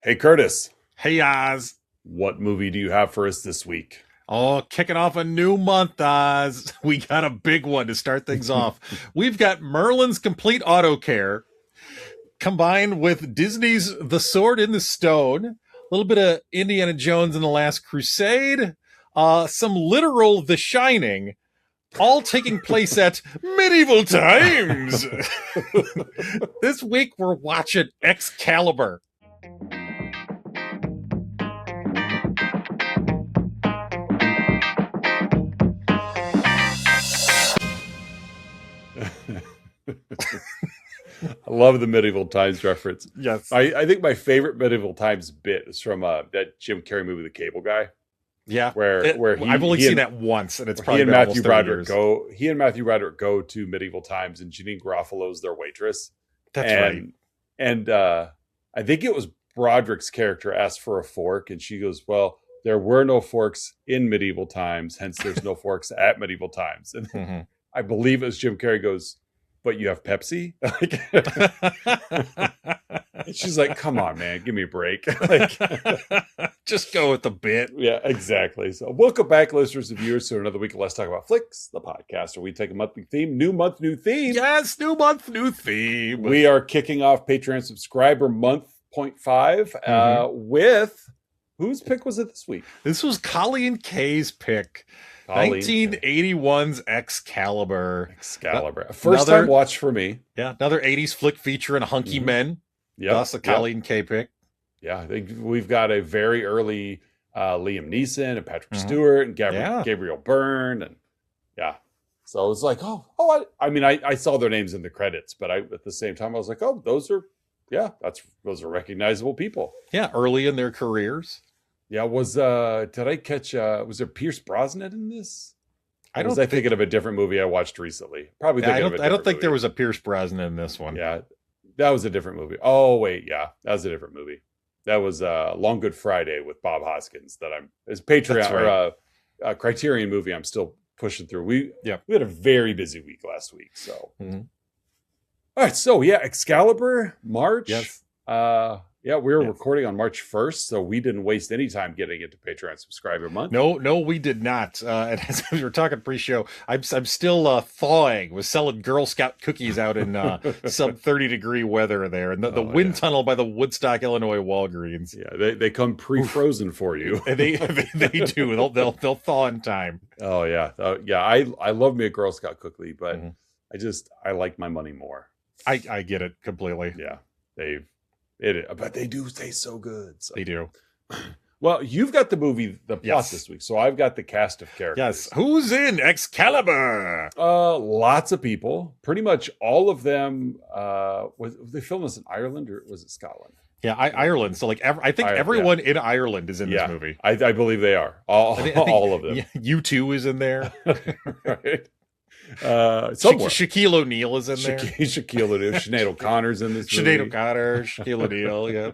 Hey, Curtis, Hey, Oz. what movie do you have for us this week? Oh, kicking off a new month, Oz. We got a big one to start things off. We've got Merlin's Complete Auto Care combined with Disney's The Sword in the Stone, a little bit of Indiana Jones and the Last Crusade, some literal The Shining, all taking place at medieval times. This week, we're watching Excalibur. I love the medieval times reference. Yes. I think my favorite medieval times bit is from that Jim Carrey movie, The Cable Guy. Yeah, where I've only seen that once, and it's he probably and been Matthew almost 30 Broderick years. go. He and Matthew Broderick go to medieval times, and Janine Garofalo's their waitress. That's right. And I think it was Broderick's character asked for a fork, and she goes, "Well, there were no forks in medieval times, hence there's no forks at medieval times." And Mm-hmm. I believe it was Jim Carrey goes, "But you have Pepsi?" And she's like, "Come on, man, give me a break." Just go with the bit. Yeah, exactly. So welcome back, listeners and viewers, to another week of Let's Talk About Flicks, the podcast where we take a monthly theme, new month, new theme. Yes, new month, new theme. We are kicking off Patreon subscriber month 0.5 with, whose pick was it this week? This was Colleen Kay's pick. Colleen. 1981's Excalibur. Excalibur. First time watch for me. Yeah, another 80s flick featuring hunky men. Yeah, Thus a Colleen Kay pick. Yeah, I think we've got a very early Liam Neeson and Patrick Stewart and Gabriel Byrne. And yeah, so it was like, I saw their names in the credits, but at the same time, I was like, oh, those are recognizable people. Yeah, early in their careers. Yeah, did I catch, was there Pierce Brosnan in this? I was thinking of a different movie I watched recently? Probably thinking of a different movie. I don't think there was a Pierce Brosnan in this one. Yeah, that was a different movie. Oh, wait, yeah, that was a different movie. That was Long Good Friday with Bob Hoskins that it's Patreon or Criterion movie I'm still pushing through. We had a very busy week last week. So, All right. So, Excalibur, March. Yes. We were recording on March 1st, so we didn't waste any time getting into Patreon subscriber month. No, we did not. And as we were talking pre-show, I'm still thawing. Was selling Girl Scout cookies out in sub 30-degree weather there, and the wind tunnel by the Woodstock, Illinois Walgreens. Yeah, they come pre-frozen for you. And they do. They'll thaw in time. Oh yeah, I love me a Girl Scout cookie, but I like my money more. I get it completely. Yeah, but they do taste so good. So. They do. Well, you've got the movie, the plot this week, so I've got the cast of characters. Yes. Who's in Excalibur? Lots of people. Pretty much all of them. Was they filmed this in Ireland or was it Scotland? Yeah, Ireland. So I think everyone in Ireland is in this movie. I believe they are. All of them. U2 is in there. Right. Shaquille O'Neal is in there. Shaquille O'Neal. Sinead O'Connor's in this movie. Sinead O'Connor, Shaquille O'Neal, yeah.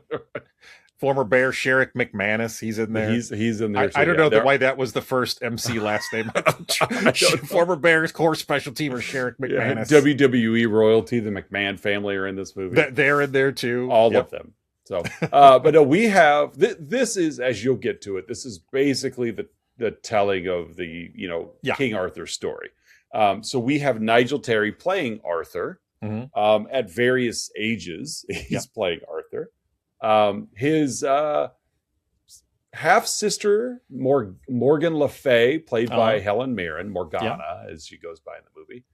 Former Bear Sherrick McManus, he's in there. He's in there too. I don't know why that was the first MC last name. Former Bears core special teamer Sherrick McManus. WWE royalty, the McMahon family are in this movie. They're in there too. All of them. So, but no, we have this is, as you'll get to it, this is basically the telling of the King Arthur story. So we have Nigel Terry playing Arthur at various ages. He's playing Arthur. His half sister Morgan Le Fay, played by Helen Mirren, Morgana, as she goes by in the movie,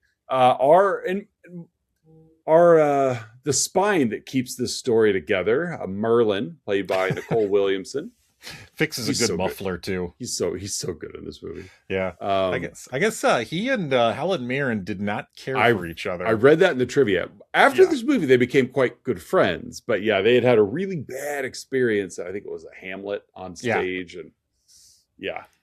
are the spine that keeps this story together. Merlin, played by Nicol Williamson. Fixes a good muffler too. He's so good in this movie. Yeah, I guess he and Helen Mirren did not care for each other. I read that in the trivia. After this movie, they became quite good friends. But they had a really bad experience. I think it was a Hamlet on stage, and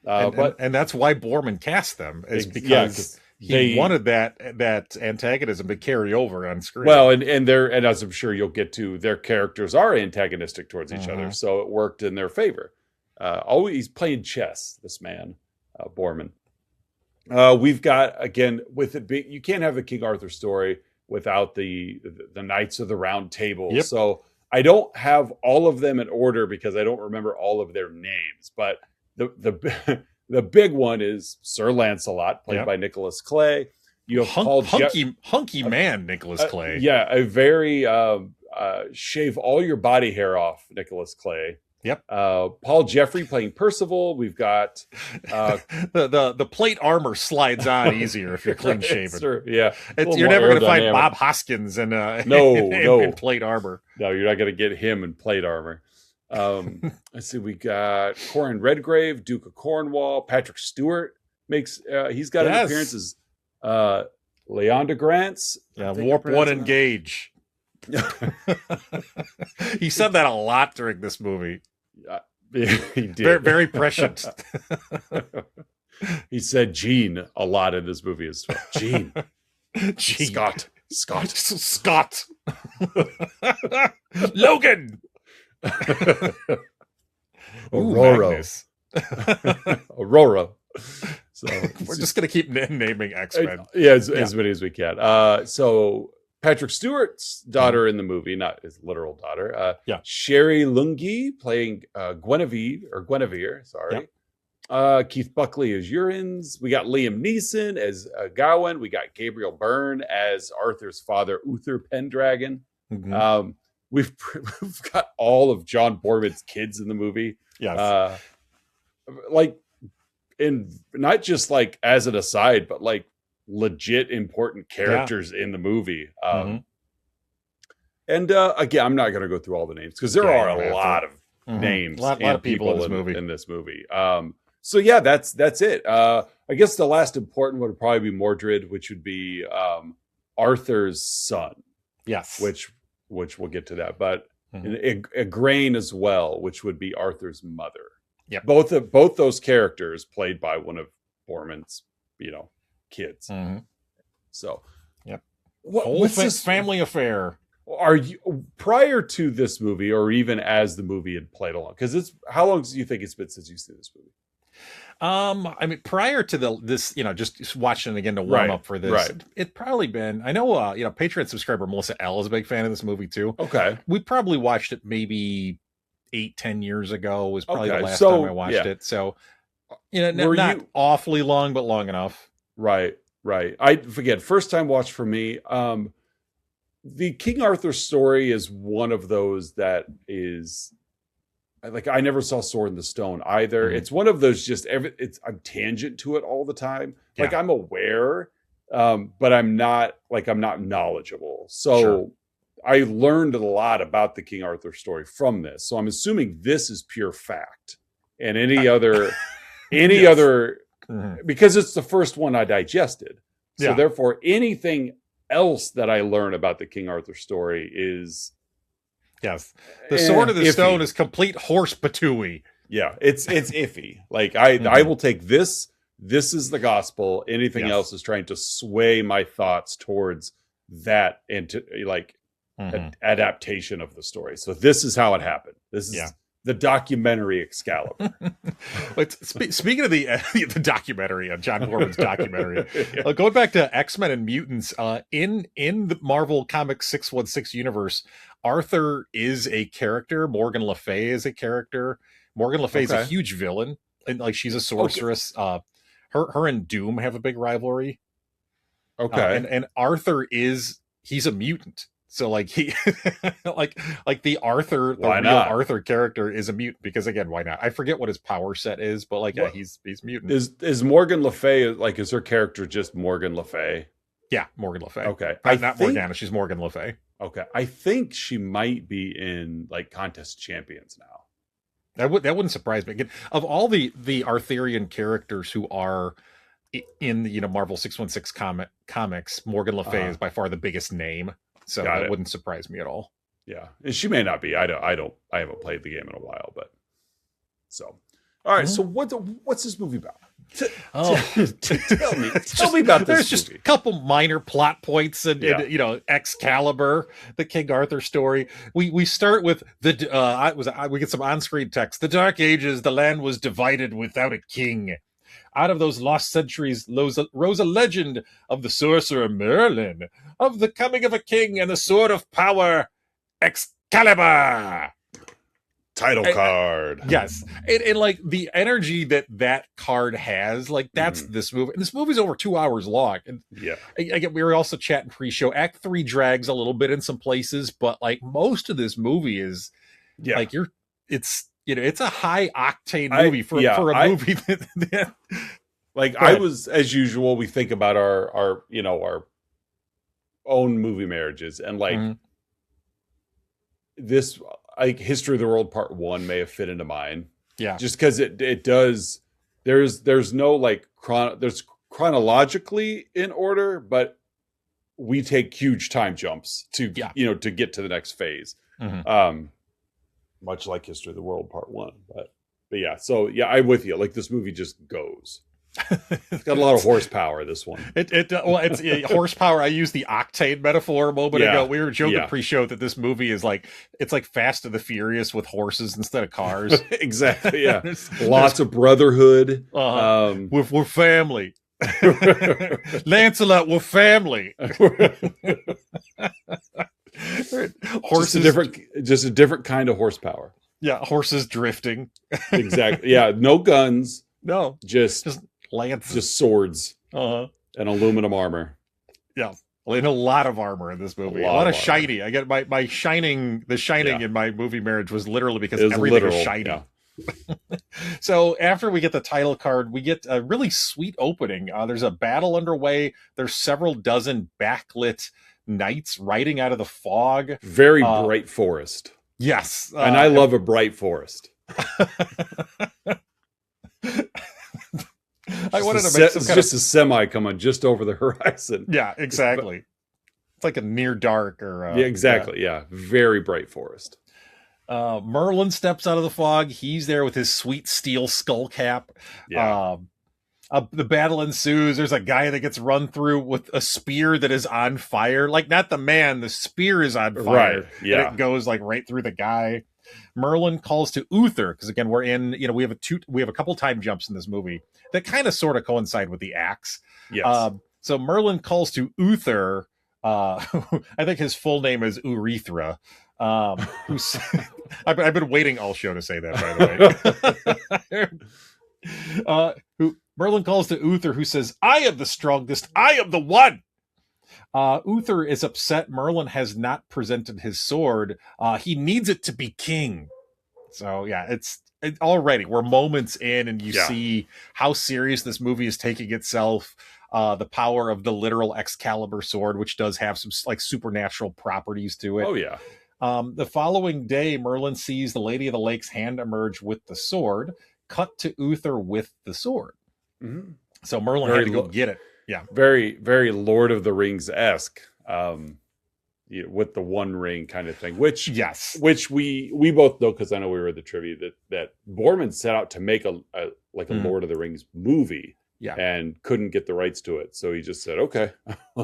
and that's why Boorman cast them, is because he wanted that antagonism to carry over on screen. Well, and as I'm sure you'll get to, their characters are antagonistic towards each other, so it worked in their favor. He's playing chess, this man, Boorman. We've got, again, with it being, you can't have the King Arthur story without the Knights of the Round Table. Yep. So I don't have all of them in order because I don't remember all of their names, but the big one is Sir Lancelot, played by Nicholas Clay. You have hunky man Nicholas Clay. Yeah, a very shave all your body hair off Nicholas Clay. Yep. Paul Jeffrey playing Percival. We've got the plate armor slides on easier if you're clean shaven. Yeah, you're never going to find Bob Hoskins in in plate armor. No, you're not going to get him in plate armor. Let's see. We got Corin Redgrave, Duke of Cornwall. Patrick Stewart he's got an appearance as Leander Grants. Yeah, Warp One Engage. He said that a lot during this movie. He did. Very prescient. He said Gene a lot in this movie as well. Gene. Scott. Logan. Aurora. So we're just gonna keep naming X-Men. As many as we can. So Patrick Stewart's daughter in the movie, not his literal daughter. Sherry Lungi playing Guenevere. Sorry. Keith Buckley as Urins. We got Liam Neeson as Gawain. We got Gabriel Byrne as Arthur's father, Uther Pendragon. Mm-hmm. We've got all of John Boorman's kids in the movie. Yes. And not just like as an aside, but like legit important characters in the movie. And again, I'm not going to go through all the names because there are a lot of names, a lot of people in this movie. So yeah, that's it. I guess the last important one would probably be Mordred, which would be Arthur's son. Yes, which we'll get to that, but Igraine as well, which would be Arthur's mother. Yeah, both those characters played by one of Boorman's, kids. So, what's this family affair? Are you prior to this movie, or even as the movie had played along? Because how long do you think it's been since you've seen this movie? I mean, prior to this, just watching it again to warm up for this, it probably been. I know, Patreon subscriber Melissa L is a big fan of this movie too. Okay, we probably watched it maybe 8-10 years ago. Was probably the last time I watched it. So, not awfully long, but long enough. Right. I forget. First time watch for me. The King Arthur story is one of those that is like, I never saw Sword in the Stone either. It's one of those I'm tangent to it all the time. Yeah. Like I'm aware, but I'm not knowledgeable. So I learned a lot about the King Arthur story from this. So I'm assuming this is pure fact, and any other, because it's the first one I digested. So therefore anything else that I learn about the King Arthur story is the Sword of the Stone is complete horse patooey. Yeah, it's iffy. Like I will take this is the gospel. Anything else is trying to sway my thoughts towards that into adaptation of the story. So this is how it happened. This is the documentary Excalibur. Speaking of the documentary, John Boorman's documentary, going back to X-Men and Mutants, in the Marvel Comics 616 universe, Arthur is a character. Morgan Le Fay is a character. Morgan Le Fay is a huge villain, and she's a sorceress. Her and Doom have a big rivalry. And Arthur he's a mutant. So he the Arthur, real Arthur character is a mutant because, again, why not? I forget what his power set is, but he's mutant. Is Morgan Le Fay, is her character just Morgan Le Fay? Yeah, Morgan Le Fay. Okay. Not Morgana, she's Morgan Le Fay. Okay. I think she might be in Contest Champions now. That wouldn't surprise me. Again, of all the Arthurian characters who are in the Marvel 616 comics, Morgan Le Fay is by far the biggest name. So that wouldn't surprise me at all. Yeah, and she may not be. I haven't played the game in a while, but so. All right. So what's this movie about? Tell me about this. There's just a couple minor plot points and Excalibur, the King Arthur story. We start with we get some on-screen text. The Dark Ages, the land was divided without a king. Out of those lost centuries rose a legend of the sorcerer Merlin, of the coming of a king and the sword of power, Excalibur. Excalibur. Title card. Yes. And like the energy that card has, like that's this movie. And this movie's over 2 hours long. And yeah. Again, we were also chatting pre-show. Act 3 drags a little bit in some places, but like most of this movie is like it's a high octane movie for a movie that like I was, as usual, we think about our own movie marriages, and like this, like History of the World Part 1 may have fit into mine. Yeah. Just because it does, there's no like there's chronologically in order, but we take huge time jumps to to get to the next phase. Much like History of the World Part 1. But yeah, so yeah, I'm with you. Like this movie just goes. It's got a lot of horsepower, this one. It's horsepower. I used the octane metaphor a moment ago. We were joking pre-show that this movie is like, it's like Fast and the Furious with horses instead of cars. Exactly, yeah. Lots of brotherhood. We're family. Lancelot, we're family. Horses, just a different kind of horsepower. Yeah, horses drifting. Exactly. Yeah, no guns. No, just lances, just swords, and aluminum armor. Yeah, and a lot of armor in this movie. A lot of shiny. I get my shining. The shining in my movie marriage was literally because everything was shiny. Yeah. So after we get the title card, we get a really sweet opening. There's a battle underway. There's several dozen backlit knights riding out of the fog. Very bright forest. Yes, and I love a bright forest. I wanted to make some just a semi coming just over the horizon. Yeah, exactly. It's like a near dark or yeah, exactly. Yeah, very bright forest. Merlin steps out of the fog. He's there with his sweet steel skull cap. Yeah. The battle ensues. There's a guy that gets run through with a spear that is on fire. Like not the man, the spear is on fire. Right. Yeah. And it goes like right through the guy. Merlin calls to Uther because again we're in. We have a couple time jumps in this movie that kind of sort of coincide with the axe. Yes. So Merlin calls to Uther. I think his full name is Urethra. Who's I've been waiting all show to say that, by the way. Merlin calls to Uther, who says, "I am the strongest. I am the one." Uther is upset Merlin has not presented his sword. He needs it to be king. So yeah, it's already we're moments in, and you see how serious this movie is taking itself. The power of the literal Excalibur sword, which does have some like supernatural properties to it. Oh yeah. The following day, Merlin sees the Lady of the Lake's hand emerge with the sword. Cut to Uther with the sword. Mm-hmm. So Merlin had to go get it. Yeah, very, very Lord of the Rings-esque, with the one ring kind of thing. Which we both know because I know we were at the trivia that Boorman set out to make a Lord of the Rings movie. Yeah, and couldn't get the rights to it, so he just said, "Okay."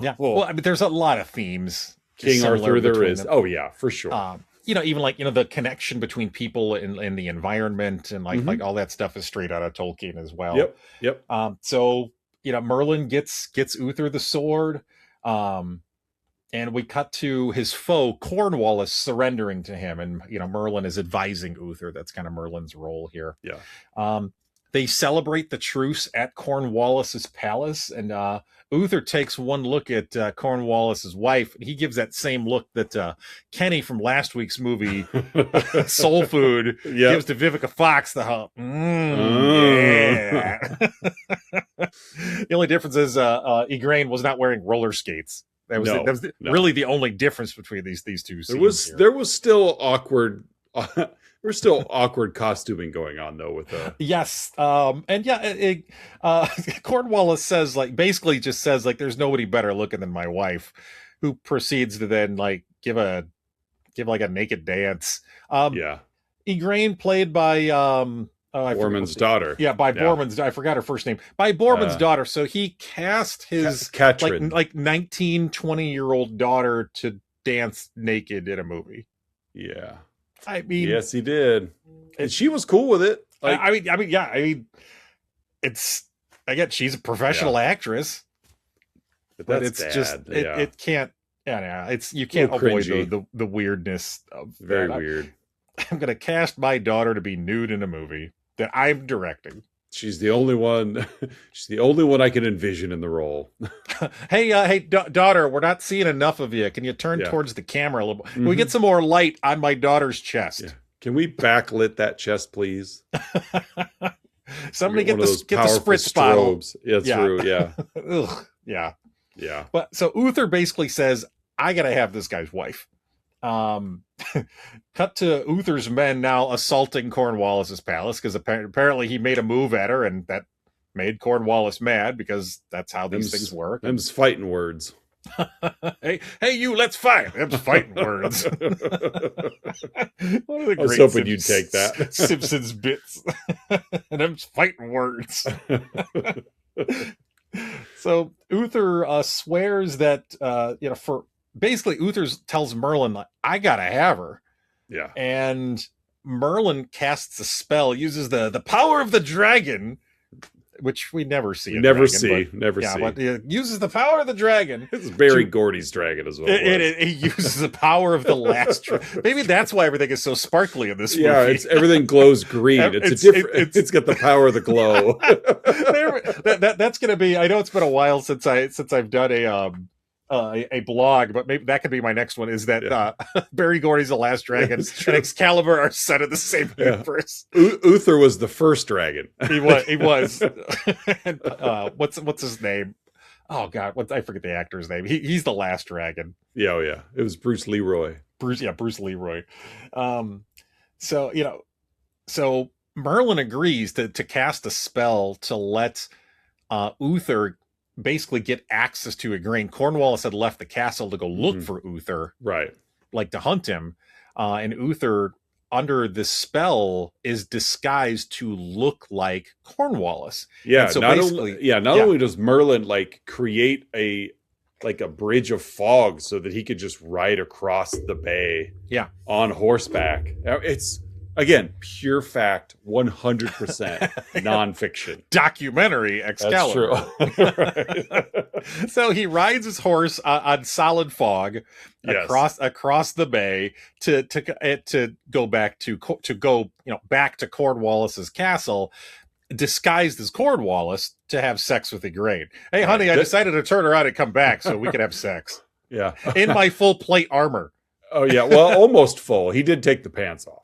Yeah, well, I mean, there's a lot of themes. King Arthur, there is. Oh yeah, for sure. Even like the connection between people and the environment and like all that stuff is straight out of Tolkien as well. Yep. So Merlin gets Uther the sword, and we cut to his foe Cornwallis surrendering to him, and Merlin is advising Uther. That's kind of Merlin's role here. Yeah. They celebrate the truce at Cornwallis's palace, and Uther takes one look at Cornwallis's wife, and he gives that same look that Kenny from last week's movie, Soul Food, gives to Vivica Fox. Yeah. The only difference is Igraine was not wearing roller skates. That was really the only difference between these two scenes. There was still awkward. There's still awkward costuming going on though with yes, and Cornwallis says basically just says there's nobody better looking than my wife, who proceeds to then give a naked dance. Igraine played by Boorman's daughter. Yeah, by Boorman's. I forgot her first name. By Boorman's daughter. So he cast his Katrin. 19, 20-year-old daughter to dance naked in a movie. Yeah. I mean, yes, he did, and she was cool with it. It's again, she's a professional actress, but it's sad. just it can't. Yeah, it's you can't avoid the weirdness of very that. weird. I'm going to cast my daughter to be nude in a movie that I'm directing. She's the only one. She's the only one I can envision in the role. Hey, daughter, we're not seeing enough of you. Can you turn towards the camera a little? Can we get some more light on my daughter's chest? Yeah. Can we backlit that chest, please? Somebody get the spritz bottle. Yeah, true. Yeah. Ugh, yeah. Yeah. But so Uther basically says, I got to have this guy's wife. Cut to Uther's men now assaulting Cornwallis's palace because apparently he made a move at her and that made Cornwallis mad because that's how these things work. Them's fighting words. hey, you, let's fight. Them's fighting words. One of the I was hoping you'd take that. Simpsons bits. Them's fighting words. So Uther swears that for basically Uther tells Merlin, like, I gotta have her. Yeah. And Merlin casts a spell, uses the power of the dragon, which we never see. Never see. But it uses the power of the dragon. It's Barry Gordy's dragon as well. It uses the power of the last dragon. Maybe that's why everything is so sparkly in this movie. Yeah, everything glows green. It's got the power of the glow. That's going to be. I know it's been a while since I've done a blog, but maybe that could be my next one. Is that Barry Gordy's the last dragon and Excalibur are set in the same universe? Uther was the first dragon. He was. And, what's his name? Oh God, I forget the actor's name. He's the last dragon. Yeah. It was Bruce Leroy. Bruce Leroy. So Merlin agrees to cast a spell to let Uther basically get access to Igraine. Cornwallis had left the castle to go look for Uther, right? Like to hunt him, and Uther, under this spell, is disguised to look like Cornwallis. Yeah. And so not only does Merlin like create a bridge of fog so that he could just ride across the bay, on horseback. It's again pure fact, 100% nonfiction documentary. Excalibur. That's true. So he rides his horse on solid fog across the bay to go back to Cornwallis's castle, disguised as Cornwallis, to have sex with Igraine. Hey, honey, I decided to turn around and come back so we could have sex. Yeah, in my full plate armor. Oh yeah, well, almost full. He did take the pants off.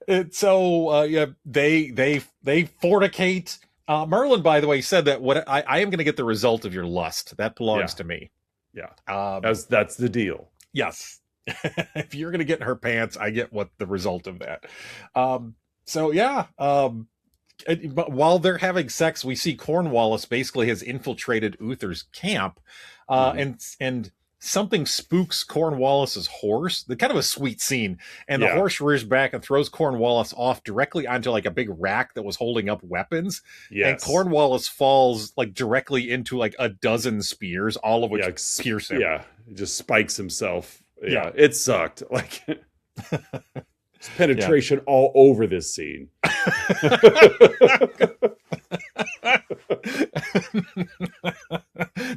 And so they fornicate. Merlin, by the way, said that what I am going to get the result of your lust. That belongs to me. Yeah, that's the deal. Yes. If you're going to get in her pants, I get what the result of that. But while they're having sex, we see Cornwallis basically has infiltrated Uther's camp, and something spooks Cornwallis's horse. The kind of a sweet scene, and the horse rears back and throws Cornwallis off directly onto like a big rack that was holding up weapons. Yes. And Cornwallis falls like directly into like a dozen spears, all of which pierce him. Yeah, he just spikes himself. Yeah, it sucked. Like penetration all over this scene.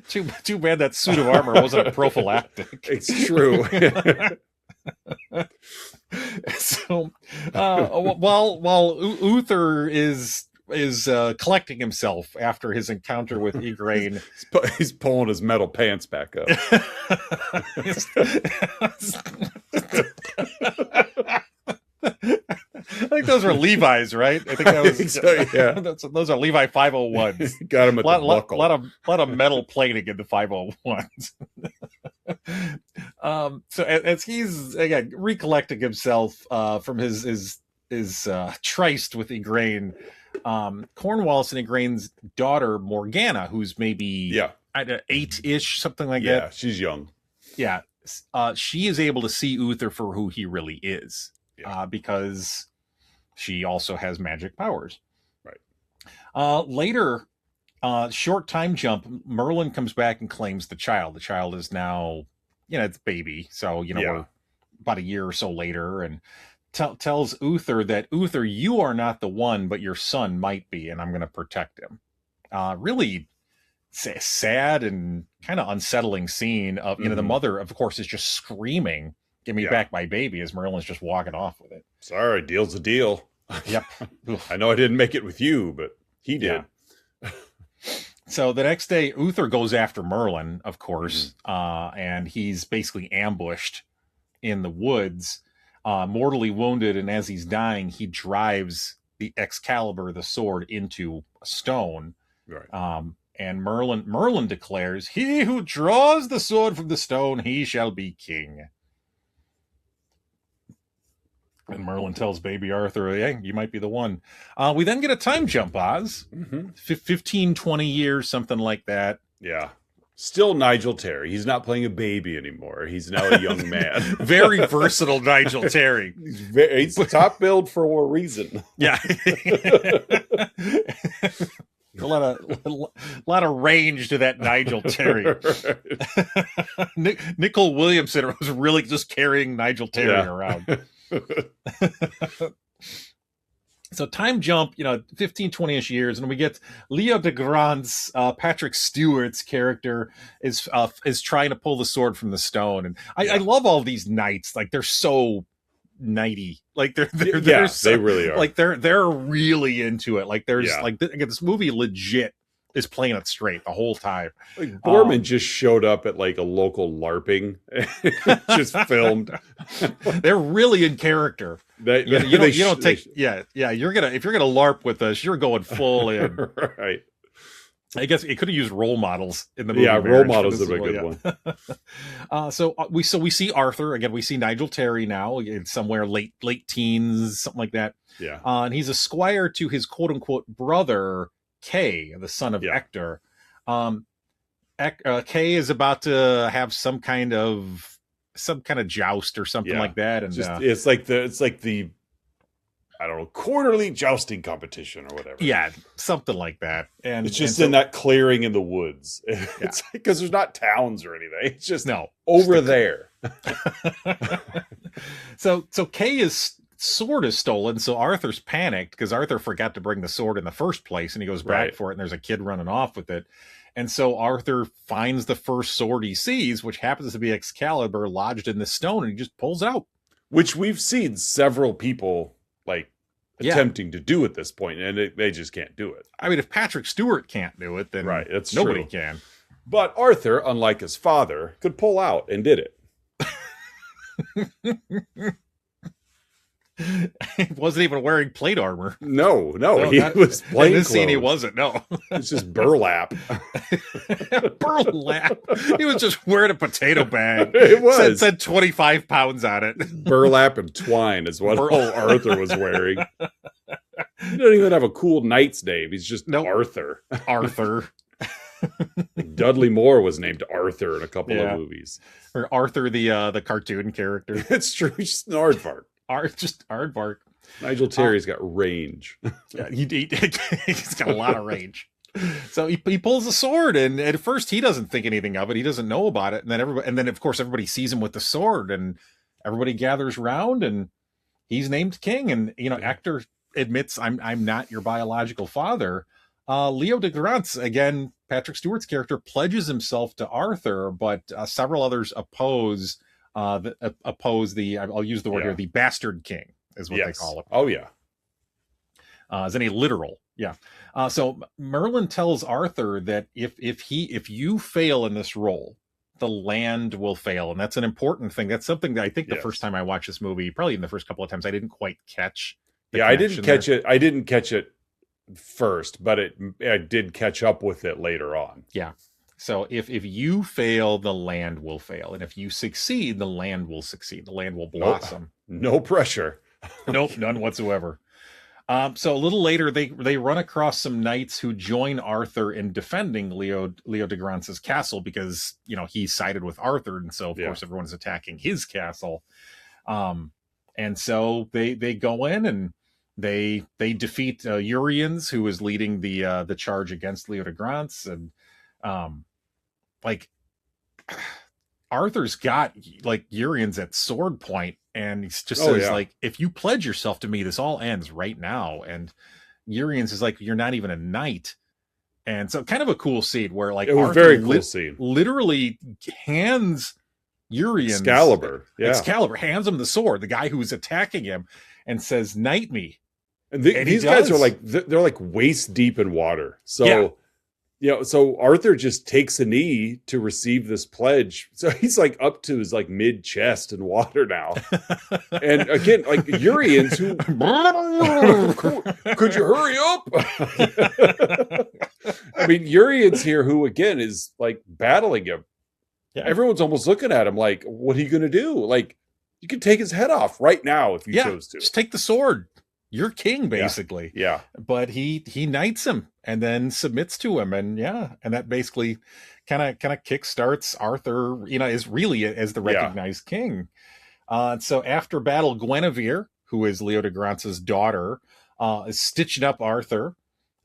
Too bad that suit of armor wasn't a prophylactic. It's true. So while Uther is collecting himself after his encounter with Igraine, he's pulling his metal pants back up. I think those are Levi's, right? I think that was so, yeah. Those are Levi 501s. Got him at the buckle. Lot of metal plating in the 501s. So as he's again recollecting himself from his tryst with Igraine, Cornwallis and Igraine's daughter Morgana, who's maybe 8-ish, something like that. Yeah, she's young. Yeah, she is able to see Uther for who he really is. Because she also has magic powers. Right. Later, short time jump, Merlin comes back and claims the child. The child is now, it's baby. So, we're about a year or so later, and tells Uther that, Uther, you are not the one, but your son might be, and I'm going to protect him. Really sad and kind of unsettling scene of, the mother, of course, is just screaming, "Give me back my baby," as Merlin's just walking off with it. Sorry, deal's a deal. Yep. I know I didn't make it with you, but he did. Yeah. So the next day, Uther goes after Merlin, of course, and he's basically ambushed in the woods, mortally wounded, and as he's dying, he drives the Excalibur, the sword, into a stone. Right. And Merlin declares, "He who draws the sword from the stone, he shall be king." And Merlin tells baby Arthur, "Hey, you might be the one." We then get a time jump, Oz. 15, 20 years, something like that. Yeah. Still Nigel Terry. He's not playing a baby anymore. He's now a young man. Very versatile Nigel Terry. He's top billed for a reason. Yeah. A lot of range to that Nigel Terry. Nicol Williamson was really just carrying Nigel Terry around. So time jump, 15, 20-ish years, and we get Leo de Grand's Patrick Stewart's character is trying to pull the sword from the stone. And I love all these knights. Like, they're so knighty. Like, they're so, they really are. Like, they're really into it. Like, there's this movie legit is playing it straight the whole time. Like, Boorman just showed up at like a local LARPing, just filmed. They're really in character. You're gonna if you're gonna LARP with us, you're going full in. Right. I guess it could have used role models in the movie. Yeah, role models are a good one. So we see Arthur again. We see Nigel Terry now. It's somewhere late teens, something like that. Yeah. And he's a squire to his quote unquote brother Kay, the son of Ector. Kay is about to have some kind of joust or something like that, and it's like the I don't know, quarterly jousting competition or whatever. Yeah, something like that. And it's just in that clearing in the woods. It's because there's not towns or anything. It's just over there. So Kay's sword is stolen, so Arthur's panicked because Arthur forgot to bring the sword in the first place, and he goes back for it, and there's a kid running off with it. And so Arthur finds the first sword he sees, which happens to be Excalibur lodged in the stone, and he just pulls it out. Which we've seen several people attempting to do at this point, and they just can't do it. I mean, if Patrick Stewart can't do it, then that's nobody true. Can. But Arthur, unlike his father, could pull out and did it. He wasn't even wearing plate armor. No, he was plain in this clothes. Scene, he wasn't. No, it's just burlap. Burlap. He was just wearing a potato bag. It was said 25 pounds on it. Burlap and twine is what Arthur was wearing. He doesn't even have a cool knight's name. He's just Arthur. Arthur. Dudley Moore was named Arthur in a couple of movies. Or Arthur, the cartoon character. It's true. He's just an aardvark. Just aardvark. Nigel Terry's got range. Yeah, he's got a lot of range. So he pulls the sword, and at first he doesn't think anything of it. He doesn't know about it, and then of course everybody sees him with the sword, and everybody gathers round, and he's named king. And Ector admits, "I'm not your biological father." Leo de Grant, again, Patrick Stewart's character, pledges himself to Arthur, but several others oppose the I'll use the word here, the bastard king is what they call it. Oh yeah. Is any literal. Yeah. So Merlin tells Arthur that if you fail in this role, the land will fail. And that's an important thing. That's something that I think the first time I watched this movie, probably in the first couple of times, I didn't quite catch. I didn't catch it. I didn't catch it first, but I did catch up with it later on. Yeah. So if you fail, the land will fail. And if you succeed, the land will succeed. The land will blossom. No pressure. Nope, none whatsoever. So a little later, they run across some knights who join Arthur in defending Leo de Grant's castle because, he sided with Arthur. And so, of course, everyone's attacking his castle. And so they go in and they defeat Uriens, who is leading the charge against Leo de Grant's. And Arthur's got Uriens at sword point, and he just says if you pledge yourself to me, this all ends right now. And Uriens is like, "You're not even a knight." And so kind of a cool scene where like it was Arthur very cool scene. Literally hands Urian Excalibur hands him the sword, the guy who's attacking him, and says, "Knight me." And these guys are like they're like waist deep in water. So so Arthur just takes a knee to receive this pledge. So he's like up to his like mid chest in water now. And again, like Urian's who could you hurry up? I mean, Urian's here who again is like battling him. Yeah. Everyone's almost looking at him like, what are you gonna do? Like, you could take his head off right now if you chose to. Just take the sword. You're king, basically. Yeah. But he knights him and then submits to him. And and that basically kind of kickstarts Arthur, as really as the recognized king. So after battle, Guenevere, who is Leo de Grance's daughter, is stitching up Arthur.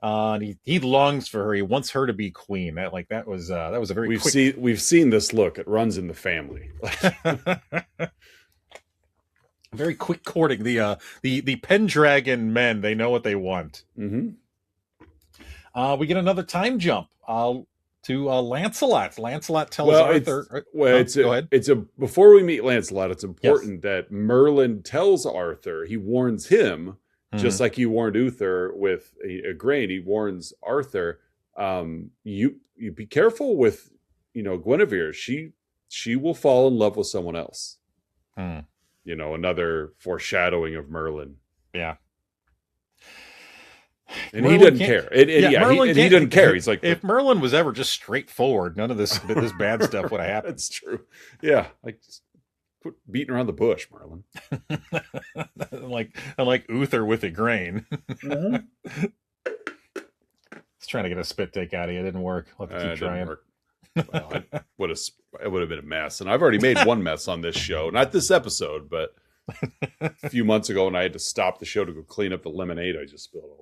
And he longs for her. He wants her to be queen. That was a very we've seen this look. It runs in the family. Very quick courting. The Pendragon men, they know what they want. Mm-hmm. We get another time jump to Lancelot. Lancelot tells Arthur. Go ahead. Before we meet Lancelot, it's important that Merlin tells Arthur. He warns him, just like he warned Uther with Igraine. He warns Arthur. You be careful with Guinevere. She will fall in love with someone else. Another foreshadowing of Merlin. Yeah. And Merlin he doesn't care. He doesn't care. He's like, if Merlin was ever just straightforward, none of this bad stuff would have happened. That's true. Yeah. Like, just quit beating around the bush, Merlin. like Uther with Igraine. Mm-hmm. Just trying to get a spit take out of you. It didn't work. I'll have to keep trying. Work. Well, it would have been a mess, and I've already made one mess on this show. Not this episode, but a few months ago, when I had to stop the show to go clean up the lemonade I just spilled all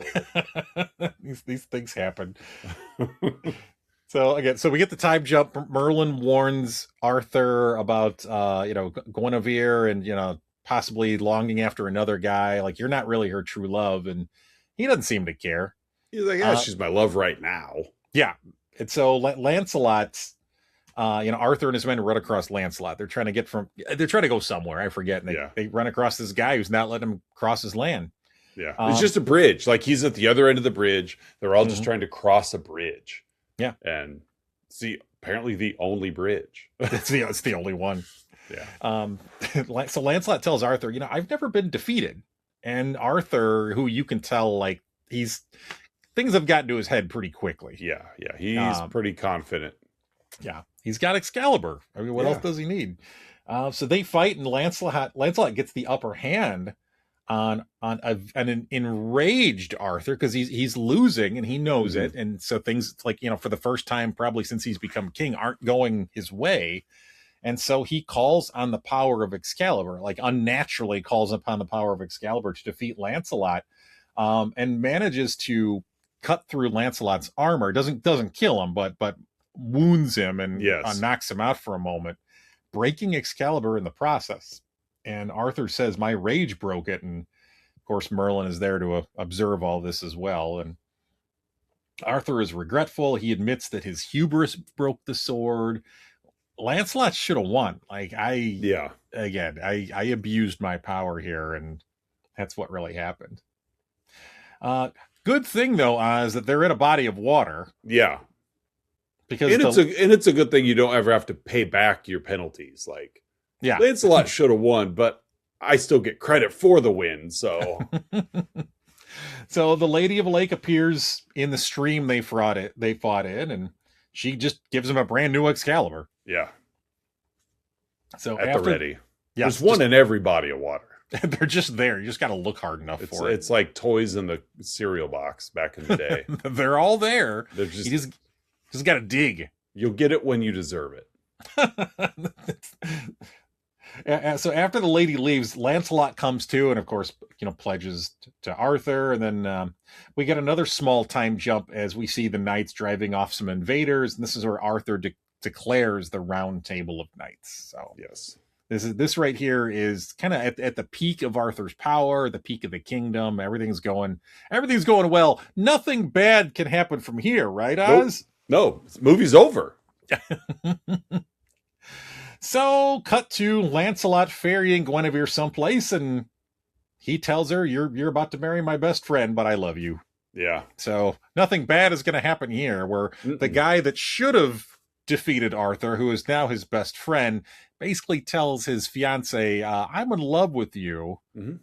over. These things happen. So we get the time jump. Merlin warns Arthur about Guinevere and possibly longing after another guy. Like, you're not really her true love, and he doesn't seem to care. He's like, she's my love right now. Yeah. And so Lancelot, Arthur and his men run across Lancelot. They're trying to go somewhere. I forget. And they run across this guy who's not letting them cross his land. Yeah. It's just a bridge. Like, he's at the other end of the bridge. They're all just trying to cross a bridge. Yeah. And apparently the only bridge. It's the only one. Yeah. So Lancelot tells Arthur, I've never been defeated. And Arthur, who you can tell, like, things have gotten to his head pretty quickly. Yeah. He's pretty confident. Yeah. He's got Excalibur. I mean, what else does he need? So they fight, and Lancelot gets the upper hand on an enraged Arthur, because he's losing and he knows it. And so things, like, for the first time probably since he's become king, aren't going his way. And so he calls on the power of Excalibur, like unnaturally calls upon the power of Excalibur to defeat Lancelot, and manages to cut through Lancelot's armor. Doesn't kill him, but wounds him and knocks him out for a moment, breaking Excalibur in the process. And Arthur says, "My rage broke it." And of course, Merlin is there to observe all this as well. And Arthur is regretful. He admits that his hubris broke the sword. Lancelot should have won. Like, I abused my power here, and that's what really happened. Good thing, though, is that they're in a body of water. Yeah. Because it's a good thing you don't ever have to pay back your penalties. Like, Lancelot should have won, but I still get credit for the win. So, so the Lady of the Lake appears in the stream they fought in, and she just gives him a brand new Excalibur. Yeah. So at the ready, there's one in every body of water. They're just there. You just got to look hard enough for it. It's like toys in the cereal box back in the day. They're all there. They're you just got to dig. You'll get it when you deserve it. So after the lady leaves, Lancelot comes to, and of course, pledges to Arthur. And then we get another small time jump as we see the knights driving off some invaders. And this is where Arthur declares the Round Table of Knights. So yes. This right here is kind of at the peak of Arthur's power, the peak of the kingdom. Everything's going well. Nothing bad can happen from here, right, Oz? Nope. No, this movie's over. So, cut to Lancelot ferrying Guinevere someplace, and he tells her, "You're about to marry my best friend, but I love you." Yeah. So nothing bad is going to happen here. Where the guy that should have defeated Arthur, who is now his best friend, basically tells his fiance, "I'm in love with you." Mm-hmm.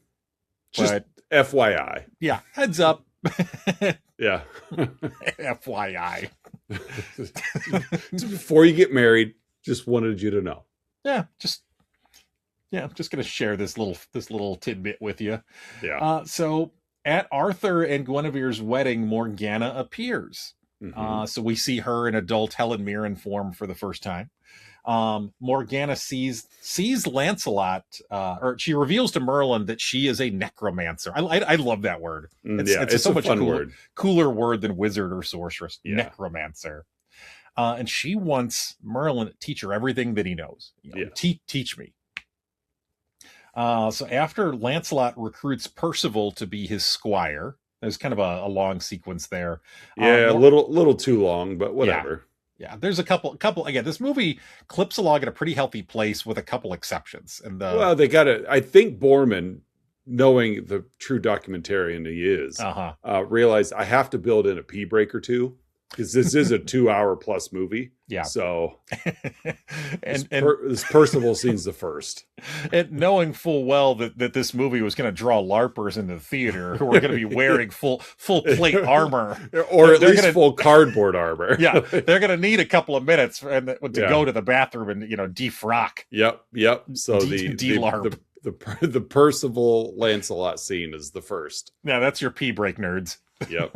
Just FYI. Yeah, heads up. Yeah. FYI. Before you get married, just wanted you to know. I'm just going to share this little tidbit with you. Yeah. So at Arthur and Guinevere's wedding, Morgana appears. Mm-hmm. So we see her in adult Helen Mirren form for the first time. Morgana sees Lancelot, or she reveals to Merlin that she is a necromancer. I love that word. It's so much cooler word than wizard or sorceress. Yeah. Necromancer. And she wants Merlin to teach her everything that he knows. Teach me. So after Lancelot recruits Percival to be his squire, there's kind of a long sequence there. Yeah, a little too long, but whatever. Yeah, there's a couple. Again, this movie clips along at a pretty healthy place with a couple exceptions. And well, they got it. I think Boorman, knowing the true documentarian he is, realized I have to build in a pee break or two. Because this is a 2-hour plus movie. Yeah. So this Percival scene's the first. And knowing full well that this movie was going to draw LARPers into the theater who were going to be wearing full plate armor. Or at least full cardboard armor. Yeah. They're going to need a couple of minutes to go to the bathroom and, defrock. Yep. So the Percival Lancelot scene is the first. Yeah, that's your pee break, nerds. Yep.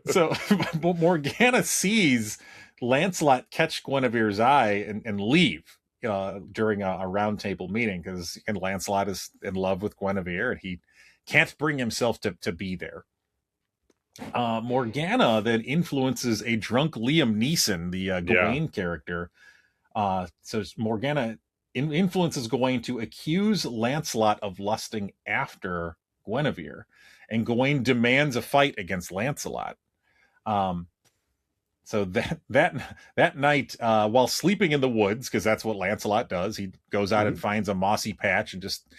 So Morgana sees Lancelot catch Guinevere's eye and leave during a round table meeting because Lancelot is in love with Guinevere and he can't bring himself to be there. Morgana then influences a drunk Liam Neeson, the Gawain character. So Morgana influences Gawain to accuse Lancelot of lusting after Guinevere. And Gawain demands a fight against Lancelot. So that night, while sleeping in the woods, because that's what Lancelot does, he goes out and finds a mossy patch and just